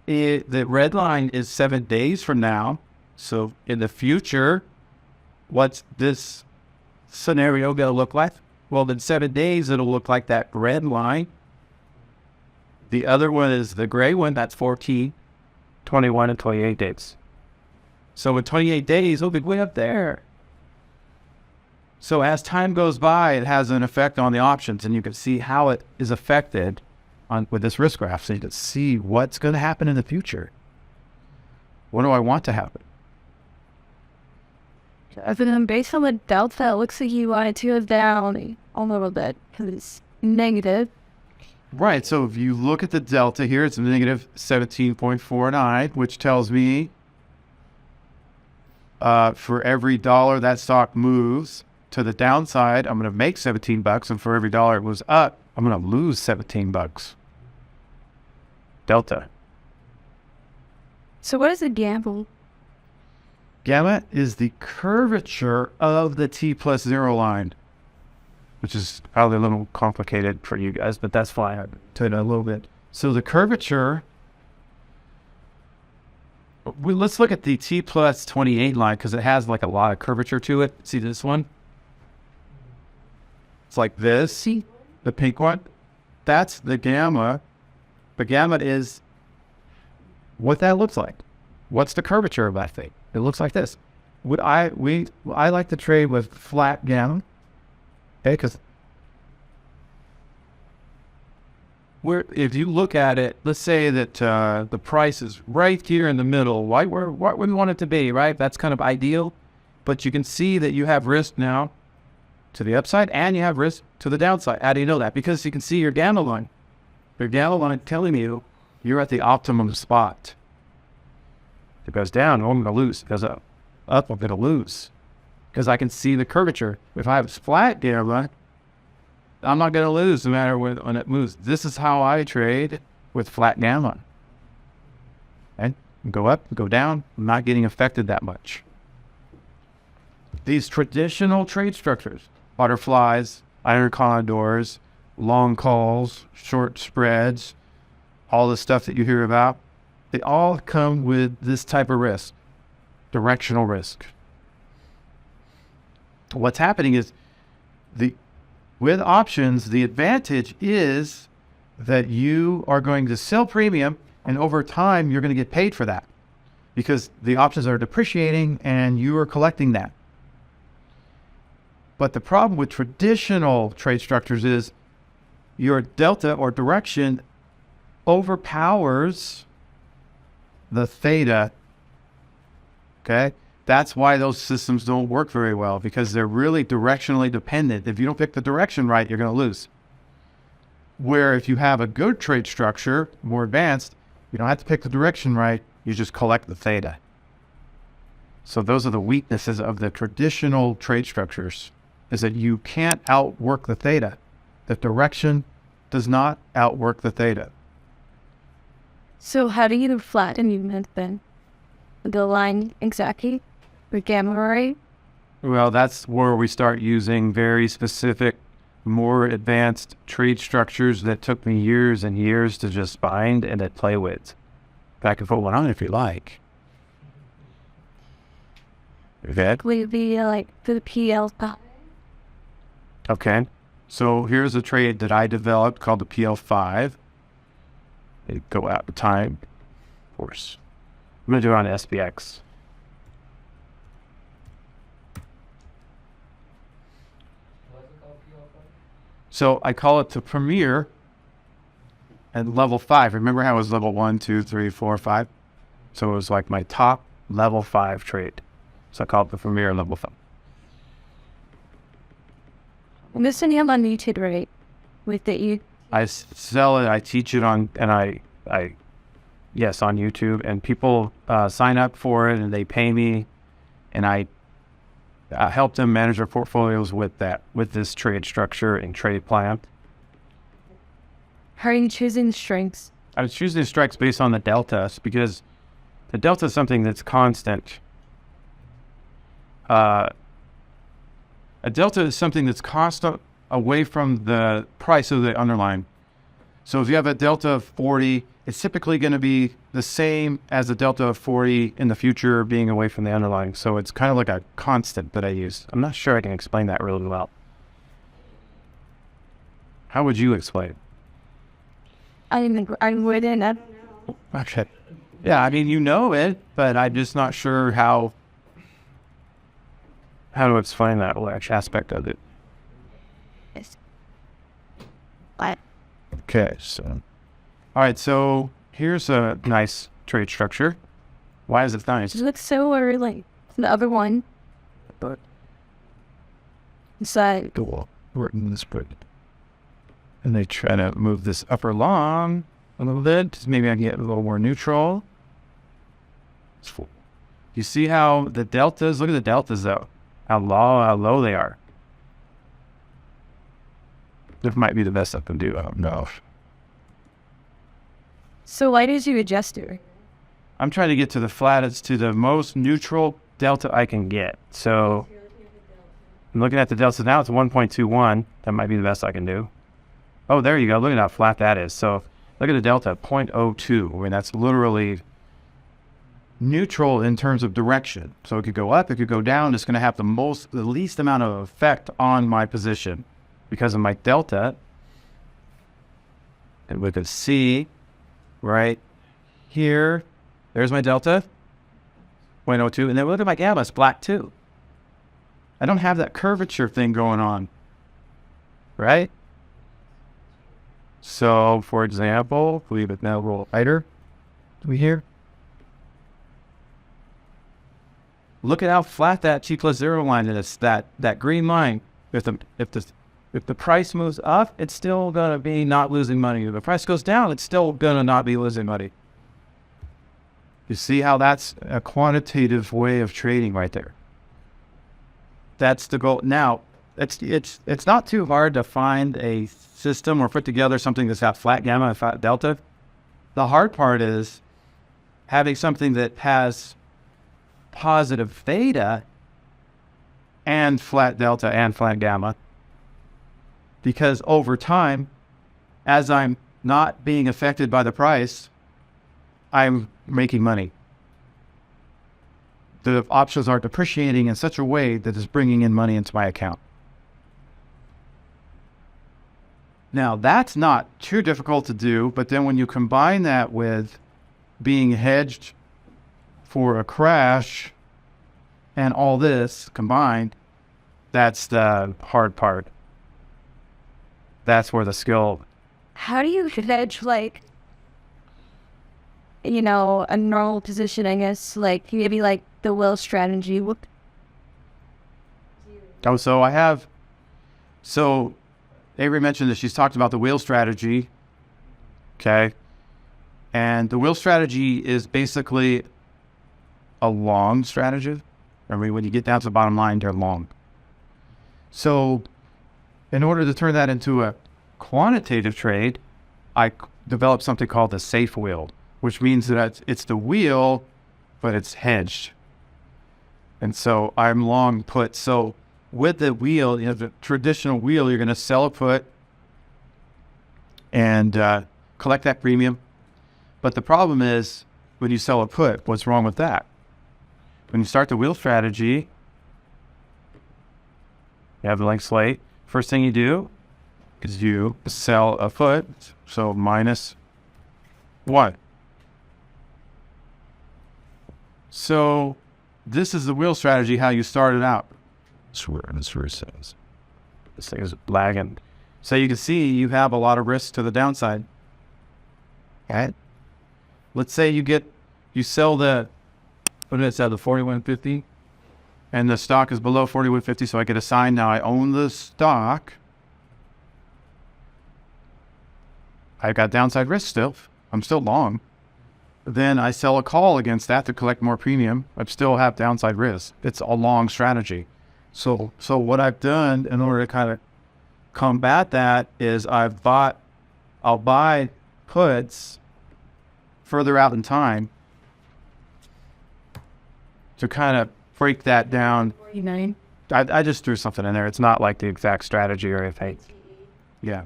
The red line is 7 days from now. So in the future, what's this scenario going to look like? Well, in 7 days, it'll look like that red line. The other one is the gray one. That's 14, 21 and 28 days. So in 28 days, it'll be way up there. So as time goes by, it has an effect on the options, and you can see how it is affected with this risk graph. So you can see what's going to happen in the future. What do I want to happen? Based on the delta, it looks like you wanted to go down a little bit because it's negative. Right. So if you look at the delta here, it's negative 17.49, which tells me for every dollar that stock moves to the downside, I'm going to make $17, and for every dollar it was up, I'm going to lose $17. Delta. So what is a gamble? Gamma is the curvature of the T plus 0 line, which is probably a little complicated for you guys, but that's fine. I told it a little bit. So the curvature, let's look at the T plus 28 line because it has like a lot of curvature to it. See this one? It's like this. See the pink one? That's the gamma. The gamma is what that looks like. What's the curvature of that thing? It looks like this. I like to trade with flat gamma. Okay, because if you look at it, let's say that the price is right here in the middle, right where we want it to be, right? That's kind of ideal. But you can see that you have risk now to the upside and you have risk to the downside. How do you know that? Because you can see your gamma line. Your gamma line telling you you're at the optimum spot. If it goes down, I'm going to lose. If it goes up, I'm going to lose. Because I can see the curvature. If I have a flat gamma, I'm not going to lose no matter when it moves. This is how I trade with flat gamma. And go up, go down, I'm not getting affected that much. These traditional trade structures, butterflies, iron condors, long calls, short spreads, all the stuff that you hear about, they all come with this type of risk, directional risk. What's happening is with options, the advantage is that you are going to sell premium, and over time, you're going to get paid for that because the options are depreciating and you are collecting that. But the problem with traditional trade structures is your delta or direction overpowers the theta. Okay? That's why those systems don't work very well, because they're really directionally dependent. If you don't pick the direction right, you're going to lose. Where if you have a good trade structure, more advanced, you don't have to pick the direction right, you just collect the theta. So those are the weaknesses of the traditional trade structures, is that you can't outwork the theta. The direction does not outwork the theta. So how do you flatten movement then? The line exactly? Or gamma ray? Well, that's where we start using very specific, more advanced trade structures that took me years and years to just find and to play with. I can put one on if you like. Okay. Would be like the PL5. Okay. So here's a trade that I developed called the PL5. It go out of time, of course. I'm going to do it on SPX. So I call it the Premier at level 5. Remember how it was level 1, 2, 3, 4, 5? So it was like my top level 5 trade. So I call it the Premier level 5. I'm missing him on YouTube, right? With the you. I sell it, I teach it on, and I yes, on YouTube, and people sign up for it and they pay me, and I help them manage their portfolios with this trade structure and trade plan. How are you choosing the strengths? I was choosing strikes based on the deltas because the delta is something that's constant. A delta is something that's constant away from the price of the underlying. So if you have a delta of 40, it's typically going to be the same as a delta of 40 in the future being away from the underlying. So it's kind of like a constant that I use. I'm not sure I can explain that really well. How would you explain it? I wouldn't. I don't know. Okay. Yeah, I mean, you know it, but I'm just not sure how to explain that aspect of it. Yes. What? Okay, so. All right, so here's a nice trade structure. Why is it nice? It looks so like the other one. But It's like cool. We're in this bit. And they try to move this upper long a little bit. Just maybe I can get a little more neutral. It's full. You see how the deltas, look at the deltas though. How low they are. This might be the best I can do. I don't know. so. Why did you adjust it? I'm trying to get to the flattest, to the most neutral delta I can get. So I'm looking at the delta now. It's 1.21. That might be the best I can do. Oh, there you go. Look at how flat that is. So look at the delta, 0.02. I mean, that's literally neutral in terms of direction. So it could go up, it could go down. It's going to have the least amount of effect on my position because of my delta. And we could see right here, there's my delta, 0.02. And then look at my gamma, it's black too. I don't have that curvature thing going on, right? So, for example, leave it now a little lighter. Do we hear? Look at how flat that T plus 0 line is. That green line. If the price moves up, it's still gonna be not losing money. If the price goes down, it's still gonna not be losing money. You see how that's a quantitative way of trading right there. That's the goal. Now, it's not too hard to find a system or put together something that's got flat gamma and flat delta. The hard part is having something that has positive theta and flat delta and flat gamma, because over time, as I'm not being affected by the price, I'm making money. The options are depreciating in such a way that is bringing in money into my account. Now, that's not too difficult to do, but then when you combine that with being hedged for a crash and all this combined, that's the hard part. That's where the skill. How do you hedge like, a normal position? I guess like maybe like the will strategy. Oh, so Avery mentioned that she's talked about the wheel strategy. Okay. And the wheel strategy is basically a long strategy. I mean, when you get down to the bottom line, they're long. So in order to turn that into a quantitative trade, I developed something called the safe wheel, which means that it's the wheel, but it's hedged. And so I'm long put. So with the wheel, the traditional wheel, you're going to sell a put and collect that premium. But the problem is when you sell a put, what's wrong with that? When you start the wheel strategy, you have the blank slate. First thing you do is you sell a put, so minus 1. So this is the wheel strategy, how you started out. That's where it says. This thing is lagging. So you can see you have a lot of risk to the downside. Okay. Let's say you sell the 4150, and the stock is below 4150, so I get a sign now I own the stock. I've got downside risk still. I'm still long. Then I sell a call against that to collect more premium. I still have downside risk. It's a long strategy. So what I've done in order to kind of combat that is I'll buy puts further out in time to kind of break that down. 49. I just threw something in there. It's not like the exact strategy or anything. Yeah.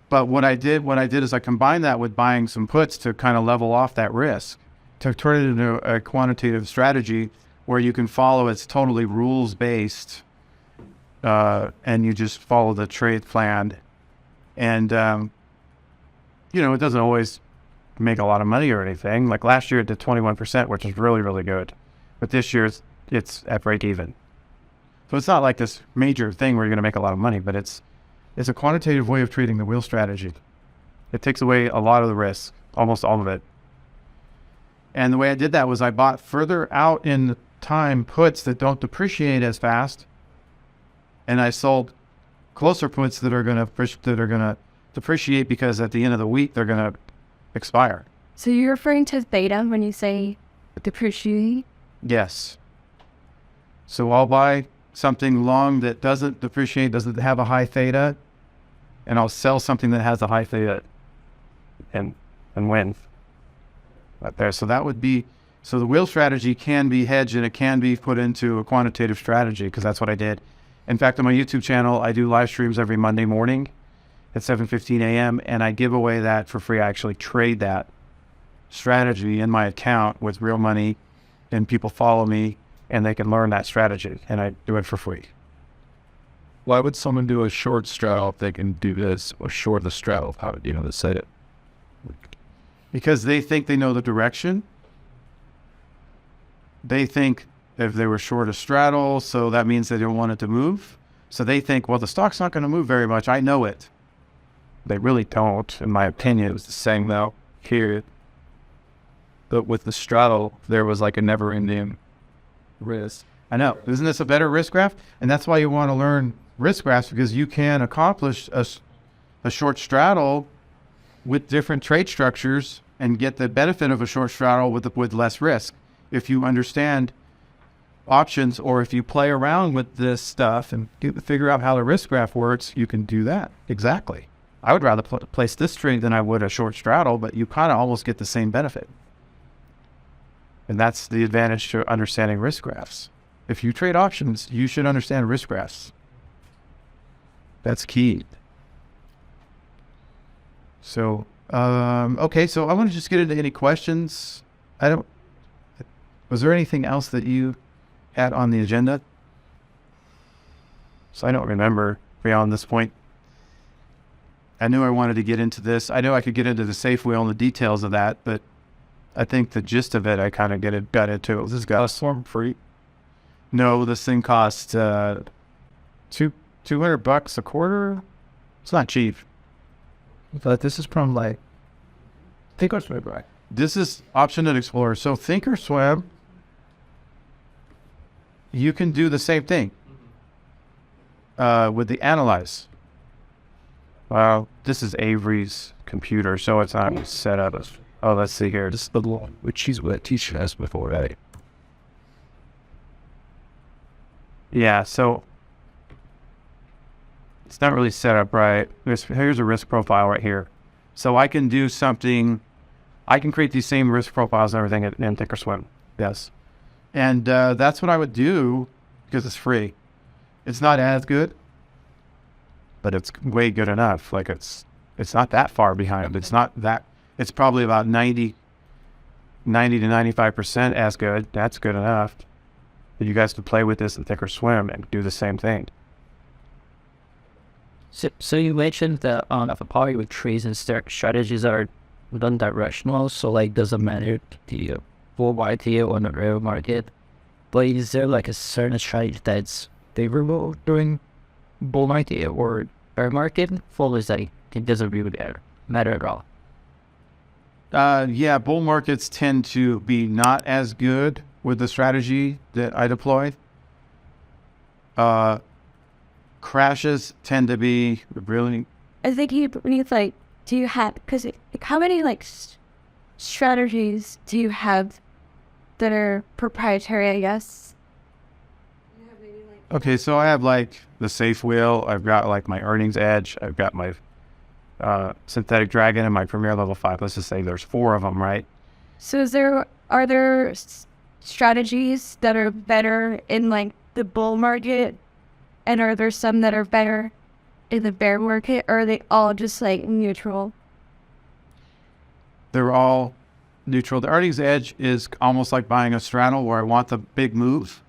But what I did is I combined that with buying some puts to kind of level off that risk, to turn it into a quantitative strategy where you can follow. It's totally rules based, and you just follow the trade plan. And, it doesn't always make a lot of money or anything. Like last year it did 21%, which is really, really good. But this year it's at break even. So it's not like this major thing where you're going to make a lot of money, but it's a quantitative way of trading the wheel strategy. It takes away a lot of the risk, almost all of it. And the way I did that was I bought further out in time puts that don't depreciate as fast, and I sold closer puts that are going to depreciate because at the end of the week they're going to expire. So you're referring to theta when you say depreciate? Yes. So I'll buy something long that doesn't depreciate, doesn't have a high theta, and I'll sell something that has a high theta and win right there. So that would be, so the wheel strategy can be hedged and it can be put into a quantitative strategy, because that's what I did. In fact, on my YouTube channel, I do live streams every Monday morning at 7:15 a.m. and I give away that for free. I actually trade that strategy in my account with real money, and people follow me and they can learn that strategy, and I do it for free. Why would someone do a short straddle if they can do this or short the straddle? How would they say it? Because they think they know the direction. They think if they were short a straddle, so that means they don't want it to move. So they think, well, the stock's not going to move very much. I know it. They really don't, in my opinion. It was the same though here. But with the straddle, there was like a never-ending risk. I know. Isn't this a better risk graph? And that's why you want to learn risk graphs, because you can accomplish a short straddle with different trade structures and get the benefit of a short straddle with less risk. If you understand options, or if you play around with this stuff and figure out how the risk graph works, you can do that. Exactly. I would rather place this trade than I would a short straddle, but you kind of almost get the same benefit. And that's the advantage to understanding risk graphs. If you trade options, you should understand risk graphs. That's key. So, okay, so I want to just get into any questions. Was there anything else that you had on the agenda? So I don't remember beyond this point. I knew I wanted to get into this. I know I could get into the safe wheel and the details of that, but I think the gist of it, I kind of got into it. This got Form free. No, this thing costs $200 a quarter. It's not cheap. But this is from like Thinkorswim, right? This is Option and Explorer. So Thinkorswim, you can do the same thing with the Analyze. This is Avery's computer, so it's not set up. Oh, let's see here. This is the one which she's what teacher has before, right? Yeah, so it's not really set up right. Here's a risk profile right here. So I can do something, I can create these same risk profiles and everything in Thinkorswim. Yes. And that's what I would do because it's free. It's not as good, But it's way good enough. Like it's not that far behind. It's not that, it's probably about 90 to 95% as good. That's good enough. But you guys can play with this in Thinkorswim and do the same thing. So you mentioned that if a party with trades and strategies are non-directional, so like doesn't matter the bull market or the bear market, but is there like a certain strategy that's favorable during bull market or bear market? Full is like it doesn't really matter at all. yeah, bull markets tend to be not as good with the strategy that I deployed. Crashes tend to be really. I think you need like, do you have, because how many like strategies do you have that are proprietary, I guess? Okay, so I have like the safe wheel. I've got like my earnings edge. I've got my synthetic dragon and my premier level 5. Let's just say there's 4 of them, right? So are there strategies that are better in like the bull market, and are there some that are better in the bear market, or are they all just like neutral? They're all neutral. The earnings edge is almost like buying a straddle where I want the big move,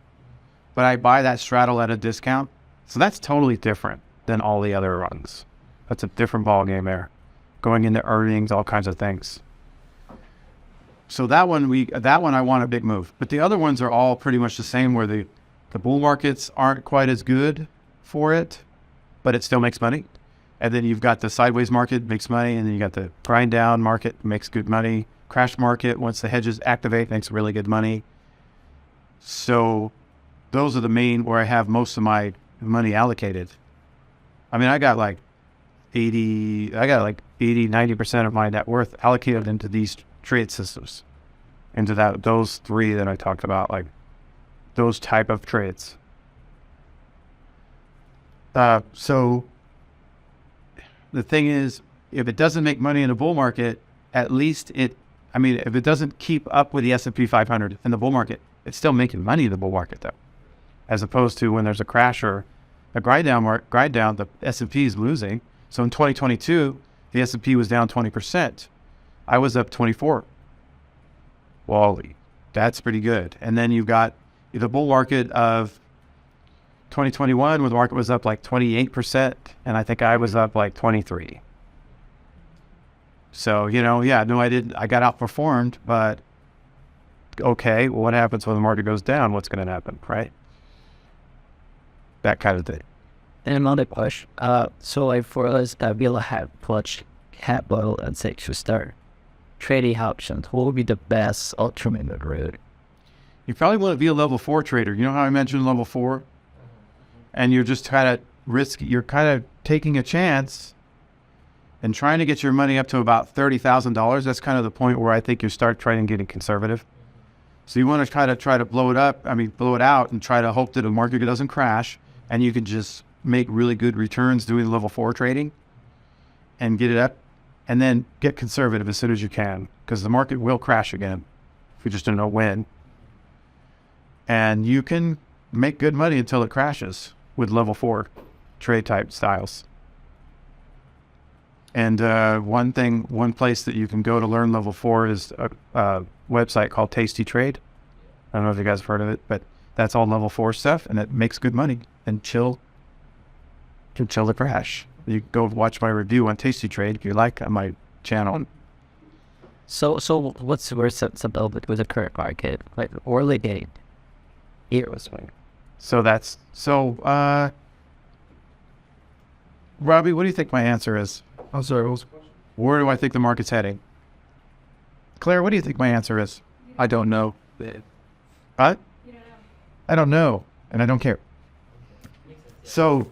but I buy that straddle at a discount. So that's totally different than all the other runs. That's a different ball game there. Going into earnings, all kinds of things. So that one I want a big move. But the other ones are all pretty much the same, where the bull markets aren't quite as good for it, but it still makes money. And then you've got the sideways market, makes money, and then you got the grind down market, makes good money. Crash market, once the hedges activate, makes really good money. So those are the main where I have most of my money allocated. I mean, I got like 80, 90% of my net worth allocated into these trade systems, into those 3 that I talked about, like those type of trades. So the thing is, if it doesn't make money in a bull market, at least if it doesn't keep up with the S&P 500 in the bull market, it's still making money in the bull market though. As opposed to when there's a crash or a grind down, the S&P is losing. So in 2022, the S&P was down 20%. I was up 24. Well, that's pretty good. And then you've got the bull market of 2021, where the market was up like 28%, and I think I was up like 23. So, I got outperformed, but okay, well, what happens when the market goes down? What's going to happen, right? That kind of thing. And another question. So like for us that will have much capital and say to start trading options, what would be the best alternative route? You probably want to be a level 4 trader. You know how I mentioned level 4? And you're just trying to you're kind of taking a chance and trying to get your money up to about $30,000. That's kind of the point where I think you start trying to get conservative. So you want to try to blow it out and try to hope that the market doesn't crash, and you can just make really good returns doing level 4 trading and get it up, and then get conservative as soon as you can, because the market will crash again if you just don't know when. And you can make good money until it crashes with level 4 trade type styles. And one place that you can go to learn level 4 is a website called Tasty Trade. I don't know if you guys have heard of it, but that's all level 4 stuff, and it makes good money and chill the crash. You can go watch my review on Tasty Trade if you like on my channel. So what's the worst about it with the current market, like early game? Here was swing. Robbie, what do you think my answer is? I'm sorry, what was the question? Where do I think the market's heading? Claire, what do you think my answer is? I don't know. What? I don't know, and I don't care. So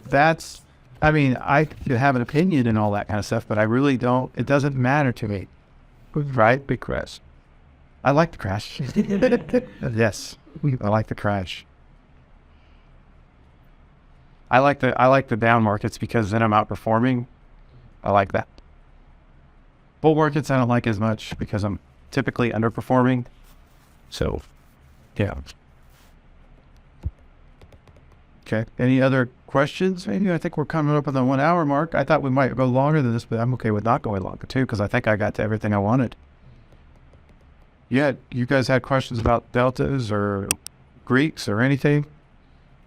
I could have an opinion and all that kind of stuff, but I really don't. It doesn't matter to me. Right? Big crash. I like the crash. Yes, I like the crash. I like the down markets because then I'm outperforming. I like that. Bull markets I don't like as much because I'm typically underperforming. So, yeah. Okay. Any other questions? Maybe I think we're coming up on the 1 hour mark. I thought we might go longer than this, but I'm okay with not going longer too because I think I got to everything I wanted. Yeah, you guys had questions about deltas or Greeks or anything?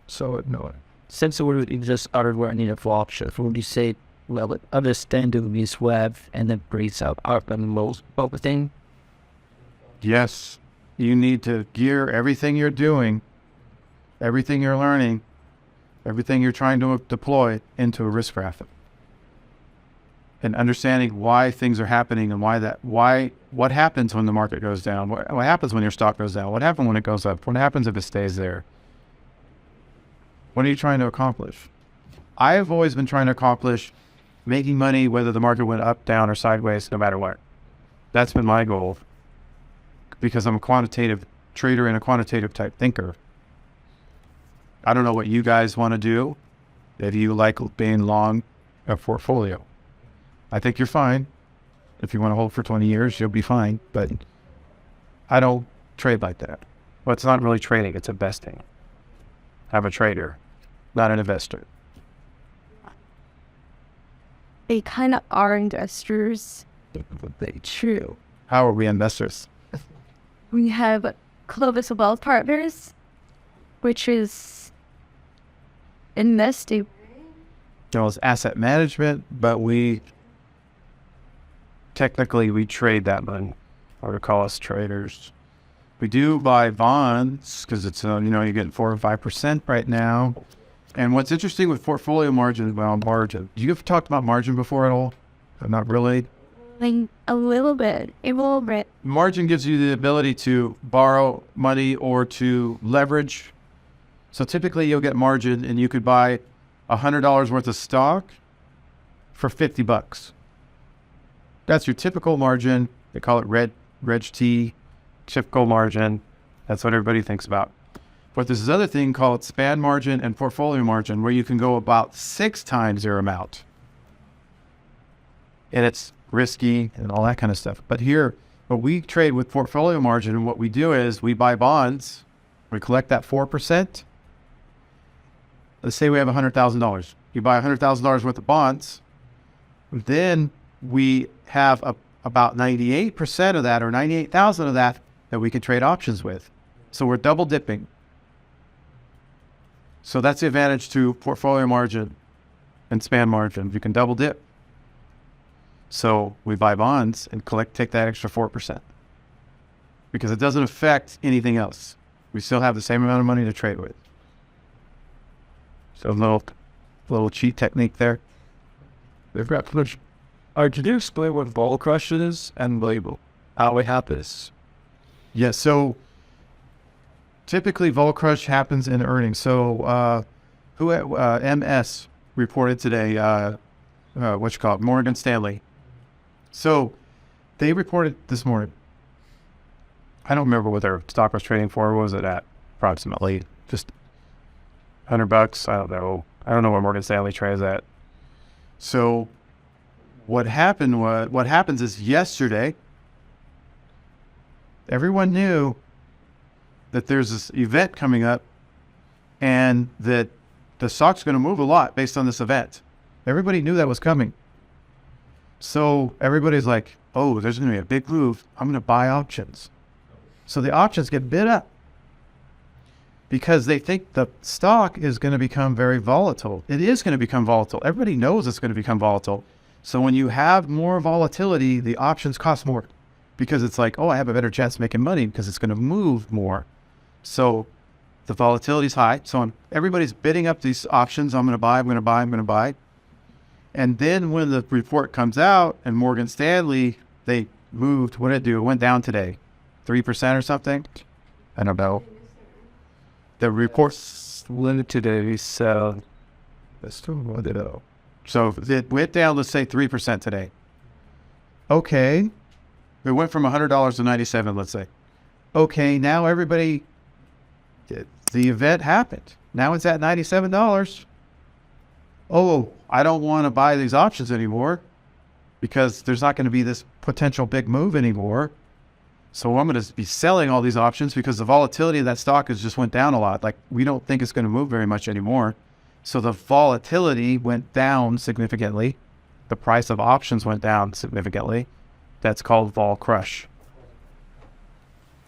So no. Since we just started learning of options, would you say, well, understanding this web and then breaks out are the most focusing? Yes. You need to gear everything you're doing, everything you're learning, everything you're trying to deploy into a risk graph. And understanding why things are happening and what happens when the market goes down, what happens when your stock goes down, what happens when it goes up, what happens if it stays there. What are you trying to accomplish? I have always been trying to accomplish making money whether the market went up, down, or sideways, no matter what. That's been my goal because I'm a quantitative trader and a quantitative type thinker. I don't know what you guys want to do. If you like being long a portfolio, I think you're fine. If you want to hold for 20 years, you'll be fine. But I don't trade like that. Well, it's not really trading, it's investing. I'm a trader, not an investor. They kind of are investors. True. How are we investors? We have Clovis Wealth Partners, which is investing. You know, it's asset management, but Technically, we trade that money, or to call us traders. we do buy bonds because it's, you're getting 4 or 5% right now. And what's interesting with portfolio margin, margin. You have talked about margin before at all? Not really. Like a little bit. Margin gives you the ability to borrow money or to leverage. So typically you'll get margin and you could buy $100 worth of stock for $50. That's your typical margin. They call it Reg T, Typical margin. That's what everybody thinks about. But there's this other thing called span margin and portfolio margin where you can go about 6 times your amount. And it's risky and all that kind of stuff. But here, what we trade with portfolio margin, and what we do is we buy bonds, we collect that 4%. Let's say we have $100,000. You buy $100,000 worth of bonds, then we have about 98% of that or 98,000 of that we can trade options with. So we're double dipping. So that's the advantage to portfolio margin and span margin. You can double dip. So we buy bonds and take that extra 4% because it doesn't affect anything else. We still have the same amount of money to trade with. So a little cheat technique there. They've got push. Could you explain what vol crush is and label how it happens? Yeah, so typically vol crush happens in earnings. So MS reported today, Morgan Stanley. So they reported this morning. I don't remember what their stock was trading for. What was it at? Approximately just $100. I don't know. I don't know where Morgan Stanley trades at. So what happens is yesterday, everyone knew that there's this event coming up and that the stock's going to move a lot based on this event. Everybody knew that was coming. So everybody's like, oh, there's going to be a big move. I'm going to buy options. So the options get bid up because they think the stock is going to become very volatile. It is going to become volatile. Everybody knows it's going to become volatile. So when you have more volatility, the options cost more because it's like, oh, I have a better chance of making money because it's going to move more. So the volatility is high. So everybody's bidding up these options. I'm going to buy, I'm going to buy, I'm going to buy. And then when the report comes out and Morgan Stanley, they moved, what did it do? It went down today, 3% or something. I don't know. The report's Limited today, so that's still what they know. So it went down, let's say 3% today. Okay. It went from $100 to 97, let's say. Okay, now everybody, the event happened. Now it's at $97. oh, I don't want to buy these options anymore because there's not going to be this potential big move anymore. So I'm going to be selling all these options because the volatility of that stock has just went down a lot. Like, we don't think it's going to move very much anymore. So the volatility went down significantly. The price of options went down significantly. That's called vol crush.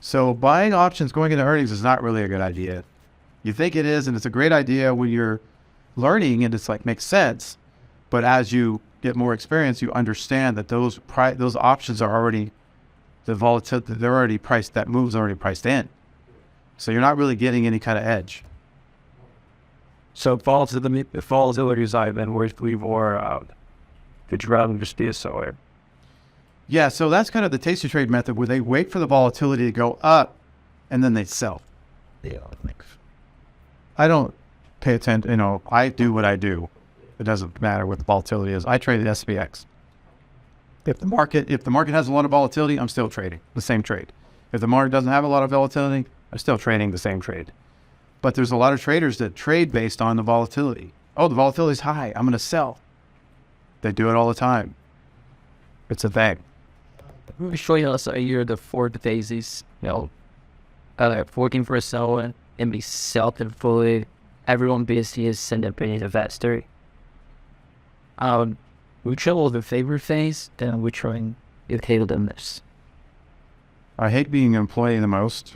So buying options going into earnings is not really a good idea. You think it is, and it's a great idea when you're learning and it's like makes sense. But as you get more experience, you understand that those options are already, the volatility, they're already priced, that move's already priced in. So you're not really getting any kind of edge. So volatility side, then where's we more could you rather just be a seller? Yeah, so that's kind of the taster trade method where they wait for the volatility to go up and then they sell. Yeah. I don't pay attention, I do what I do. It doesn't matter what the volatility is. I trade the SPX. If the market has a lot of volatility, I'm still trading the same trade. If the market doesn't have a lot of volatility, I'm still trading the same trade. But there's a lot of traders that trade based on the volatility. Oh, the volatility is high, I'm going to sell. They do it all the time. It's a thing. Showing us the 4 phases, working for a seller and be self-employed. Everyone basically is independent investor. Which was the favorite phase, and which one you hated the most? I hate being an employee the most.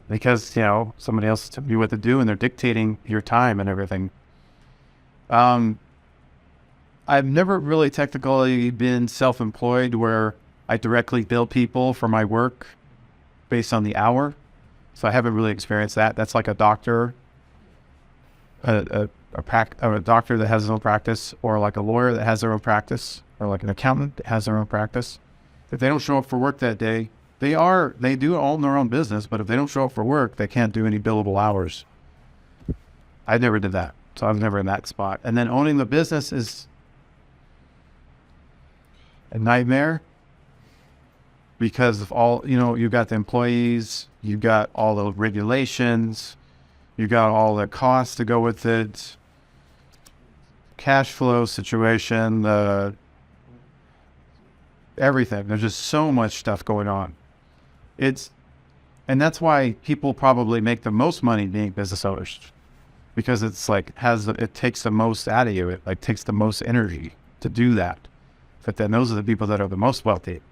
Because, somebody else tells you what to do and they're dictating your time and everything. I've never really technically been self-employed where I directly bill people for my work based on the hour. So I haven't really experienced that. That's like a doctor, a doctor that has his own practice, or like a lawyer that has their own practice, or like an accountant that has their own practice. If they don't show up for work that day, they do own their own business, but if they don't show up for work, they can't do any billable hours. I never did that. So I was never in that spot. And then owning the business is a nightmare because of all, you've got the employees, you've got all the regulations, you got all the costs to go with it, cash flow situation, everything. There's just so much stuff going on. And that's why people probably make the most money being business owners, because it's like it takes the most out of you. It like takes the most energy to do that. But then those are the people that are the most wealthy,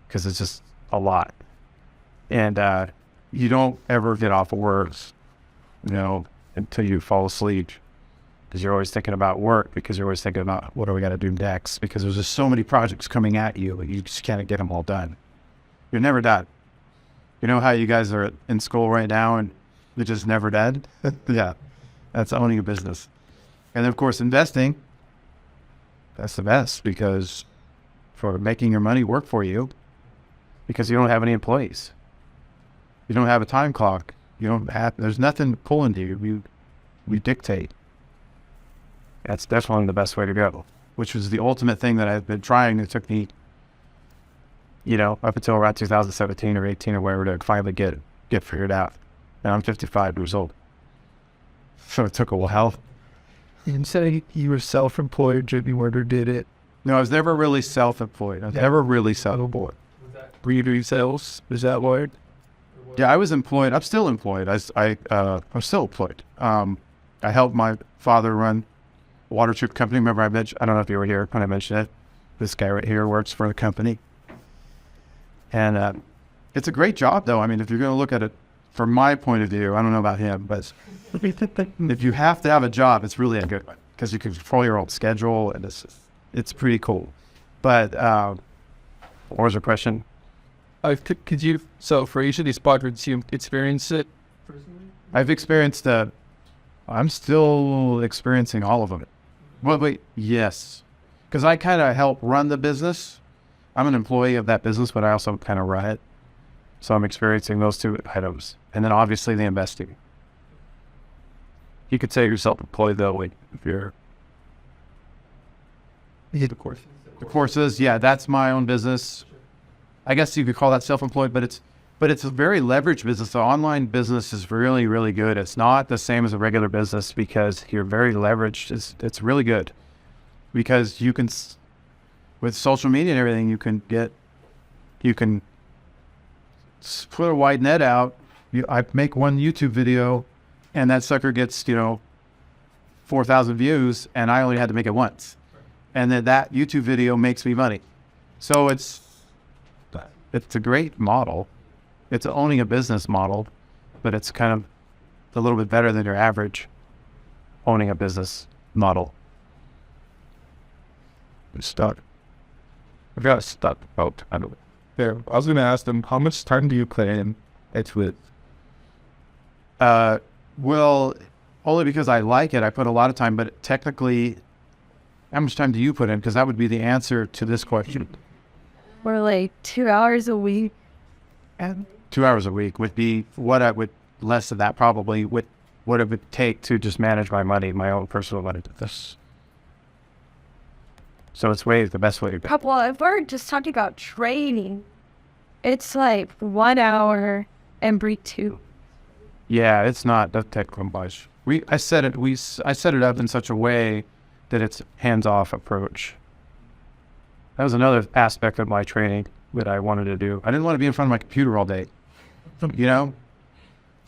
because it's just a lot. And you don't ever get off of work, until you fall asleep, because you're always thinking about work, because you're always thinking about what do we got to do next, because there's just so many projects coming at you and you just can't get them all done. You're never done. You know how you guys are in school right now and you're just never dead? Yeah, that's owning a business. And of course, investing, that's the best, because for making your money work for you, because you don't have any employees. You don't have a time clock. There's nothing pulling you. We dictate. That's definitely the best way to go, which was the ultimate thing that I've been trying. It took me, up until around 2017 or 18 or whatever to finally get figured out. And I'm 55 years old. So it took a while. And say you were self-employed, Jimmy Werner did it. No, I was never really self-employed. I was never really self-employed. Were you doing sales? Is that what? Yeah, I was employed. I'm still employed. I'm still employed. I helped my father run a water treatment company. Remember I don't know if you were here when I mentioned it. This guy right here works for the company. And it's a great job, though. I mean, if you're going to look at it from my point of view, I don't know about him, but if you have to have a job, it's really a good one, because you can control your own schedule, and it's pretty cool. But what was your question? Could you, so for each of these quadrants, you experience it personally? I've experienced I'm still experiencing all of them. Well, wait, yes. Because I kind of help run the business. I'm an employee of that business, but I also kind of run it. So I'm experiencing those two items. And then obviously the investing. You could say you're self-employed, though, if you're... The course. The courses, yeah, that's my own business. I guess you could call that self-employed, but but it's a very leveraged business. The online business is really, really good. It's not the same as a regular business because you're very leveraged. It's really good because you can, with social media and everything, you can put a wide net out. I make one YouTube video and that sucker gets, 4,000 views and I only had to make it once. And then that YouTube video makes me money. So it's a great model. It's owning a business model, but it's kind of a little bit better than your average owning a business model. Stuck. I got stuck about time. There, I was going to ask them, how much time do you claim it's with? Well, only because I like it. I put a lot of time, but technically, how much time do you put in? Because that would be the answer to this question. We're like 2 hours a week. And 2 hours a week would be what I would, less than that probably, what it would take to just manage my money, my own personal money. So it's the best way to go. Well, if we're just talking about training, it's like 1 hour every 2. Yeah, it's not that technical much. I set it up in such a way that it's hands-off approach. That was another aspect of my training that I wanted to do. I didn't want to be in front of my computer all day.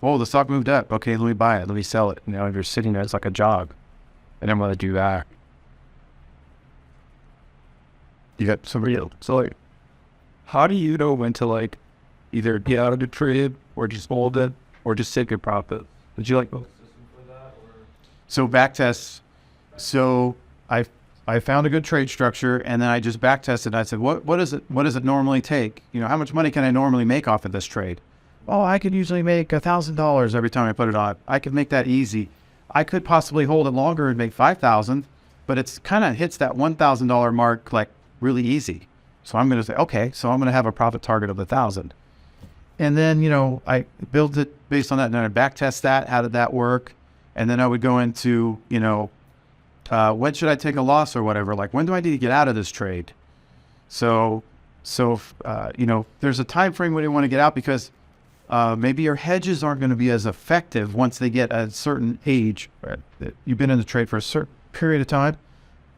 Oh, the stock moved up. Okay, let me buy it. Let me sell it. If you're sitting there, it's like a job. I didn't want to do that. You got somebody else. So, like, how do you know when to, either get out of the trade or just hold it or just take a profit? Did you, So back tests. So I found a good trade structure and then I just back tested. I said, what does it normally take? How much money can I normally make off of this trade? Oh, I could usually make $1,000 every time I put it on. I could make that easy. I could possibly hold it longer and make 5,000, but it's kind of hits that $1,000 mark really easy. So I'm going to say, okay, so I'm going to have a profit target of 1,000. And then, I build it based on that. And then I back test that. How did that work? And then I would go into, when should I take a loss or whatever? When do I need to get out of this trade? So there's a time frame when you want to get out because maybe your hedges aren't going to be as effective once they get a certain age. Right? You've been in the trade for a certain period of time.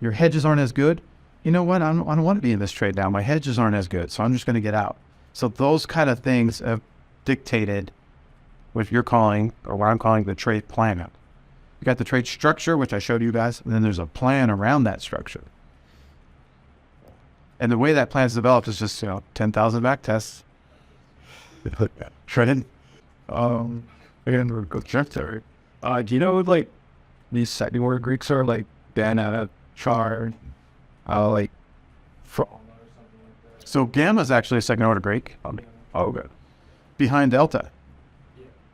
Your hedges aren't as good. You know what? I don't want to be in this trade now. My hedges aren't as good, so I'm just going to get out. So those kind of things have dictated what you're calling, or what I'm calling, the trade plan. You got the trade structure, which I showed you guys, and then there's a plan around that structure. And the way that plan is developed is just, 10,000 back tests. Shredded. Again, we're good check there. Do you know these second order Greeks are Dana, Char, So gamma is actually a second order Greek. Oh, good. Behind delta.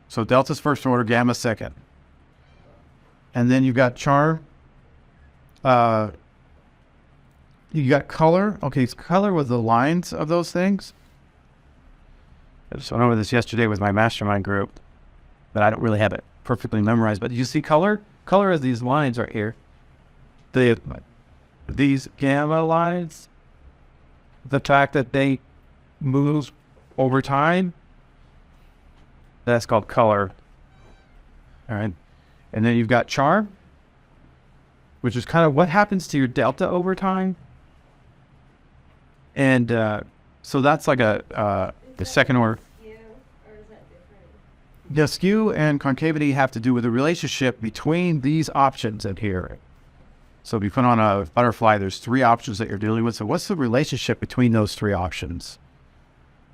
So delta's first order, gamma second. And then you've got char. You got color. Okay, color was the lines of those things. I just went over this yesterday with my mastermind group, but I don't really have it perfectly memorized. But you see color? Color is these lines right here. These gamma lines, the fact that they move over time, that's called color. All right. And then you've got char, which is kind of what happens to your delta over time. And so that's like the second order. The skew and concavity have to do with the relationship between these options in here. So if you put on a butterfly, there's 3 options that you're dealing with. So what's the relationship between those 3 options?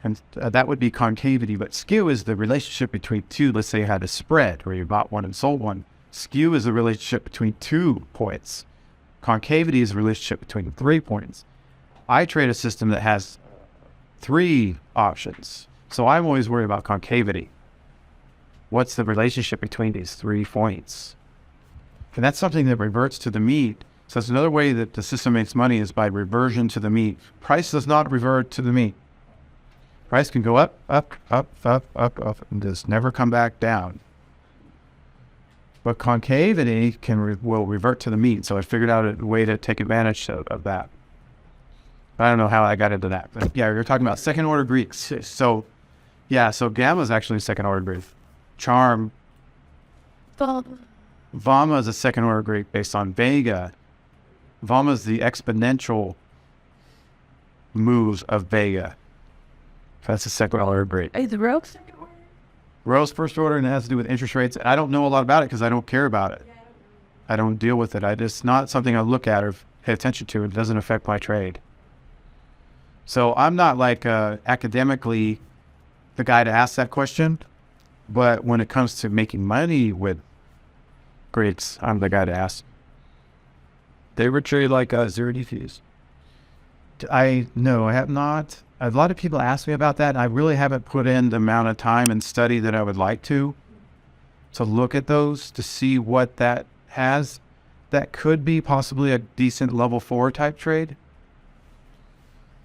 And that would be concavity, but skew is the relationship between 2. Let's say you had a spread where you bought one and sold one. Skew is the relationship between 2 points. Concavity is the relationship between 3 points. I trade a system that has 3 options. So I'm always worried about concavity. What's the relationship between these 3 points? And that's something that reverts to the mean. So that's another way that the system makes money is by reversion to the mean. Price does not revert to the mean. Price can go up, up, up, up, up, up, and just never come back down. But concavity will revert to the mean. So I figured out a way to take advantage of that. I don't know how I got into that. But yeah, you're talking about second order Greeks. So Yeah, so gamma is actually a second order Greek. Charm, Well, Vama is a second order Greek based on Vega. Vama is the exponential moves of Vega. That's a second order Greek. is Rose? Rho's first order, and it has to do with interest rates. I don't know a lot about it because I don't care about it. I don't deal with it. It's not something I look at or pay attention to. It doesn't affect my trade. So I'm not like academically the guy to ask that question, but when it comes to making money with Greeks, I'm the guy to ask. They were treated like zero fees. No, I have not. A lot of people ask me about that, and I really haven't put in the amount of time and study that I would like to look at those, to see what that has. That could be possibly a decent level 4 type trade.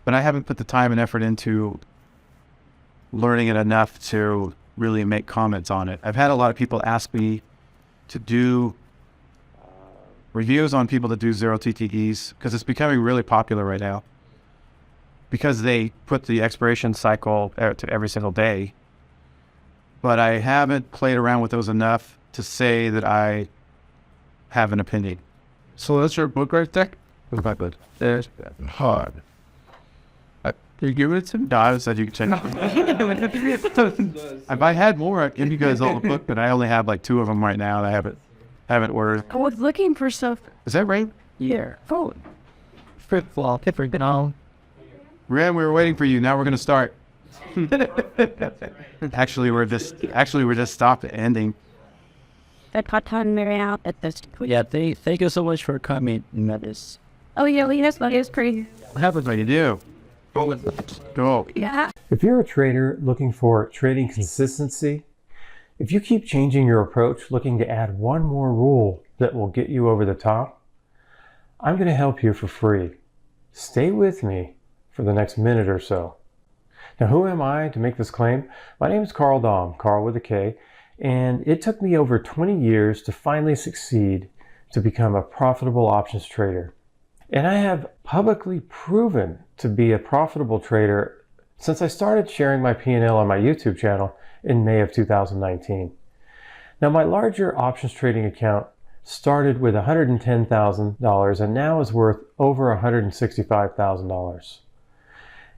But I haven't put the time and effort into learning it enough to really make comments on it. I've had a lot of people ask me to do reviews on people that do zero TTEs, because it's becoming really popular right now, because they put the expiration cycle to every single day. But I haven't played around with those enough to say that I have an opinion. So that's your book right there? What's my book? There's hard. You give it to me? No, I said you could check it. If I had more, I'd give you guys all the book, but I only have like 2 of them right now that I haven't ordered. I was looking for stuff. Is that right? Yeah. Oh. Flip-flop, different now. Ren, we were waiting for you. Now we're gonna start. Actually, we're just stopped at ending. Yeah, thank you so much for coming. This. Oh yeah, yes, that is crazy. What happens when you do? Go. Yeah. If you're a trader looking for trading consistency, if you keep changing your approach, looking to add one more rule that will get you over the top, I'm going to help you for free. Stay with me for the next minute or so. Now, who am I to make this claim? My name is Karl Domm, Karl with a K, and it took me over 20 years to finally succeed to become a profitable options trader. And I have publicly proven to be a profitable trader since I started sharing my P&L on my YouTube channel in May of 2019. Now, my larger options trading account started with $110,000 and now is worth over $165,000.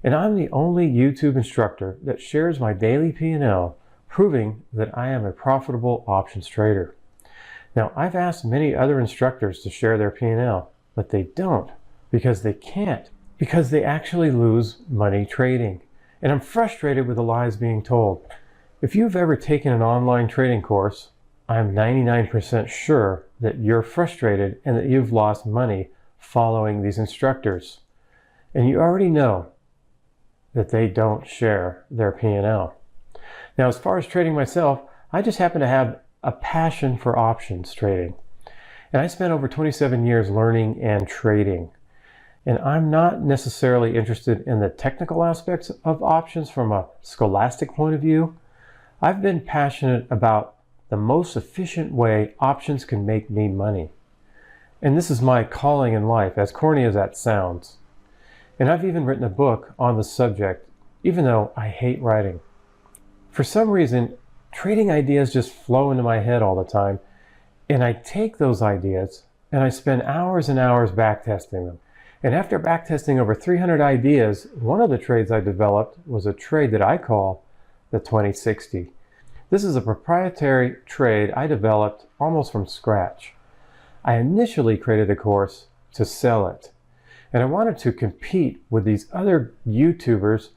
And I'm the only YouTube instructor that shares my daily P&L, proving that I am a profitable options trader. Now, I've asked many other instructors to share their P&L, but they don't, because they can't, because they actually lose money trading. And I'm frustrated with the lies being told. If you've ever taken an online trading course, I'm 99% sure that you're frustrated and that you've lost money following these instructors. And you already know that they don't share their P&L. Now, as far as trading myself, I just happen to have a passion for options trading. And I spent over 27 years learning and trading. And I'm not necessarily interested in the technical aspects of options from a scholastic point of view. I've been passionate about the most efficient way options can make me money. And this is my calling in life, as corny as that sounds. And I've even written a book on the subject, even though I hate writing. For some reason, trading ideas just flow into my head all the time. And I take those ideas and I spend hours and hours backtesting them. And after backtesting over 300 ideas, one of the trades I developed was a trade that I call the 2060. This is a proprietary trade I developed almost from scratch. I initially created the course to sell it. And I wanted to compete with these other YouTubers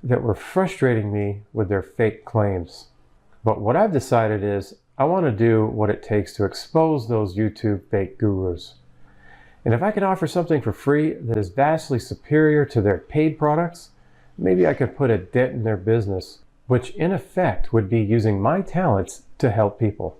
that were frustrating me with their fake claims. But what I've decided is I want to do what it takes to expose those YouTube fake gurus. And if I can offer something for free that is vastly superior to their paid products, maybe I could put a dent in their business, which in effect would be using my talents to help people.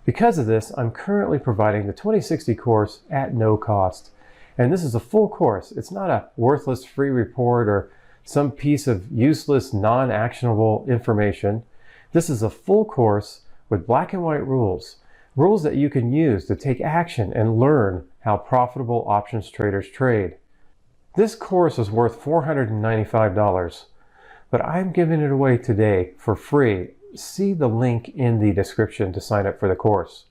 Because of this, I'm currently providing the 2060 course at no cost. And this is a full course. It's not a worthless free report or some piece of useless, non-actionable information. This is a full course with black and white rules that you can use to take action and learn how profitable options traders trade. This course is worth $495, but I'm giving it away today for free. See the link in the description to sign up for the course.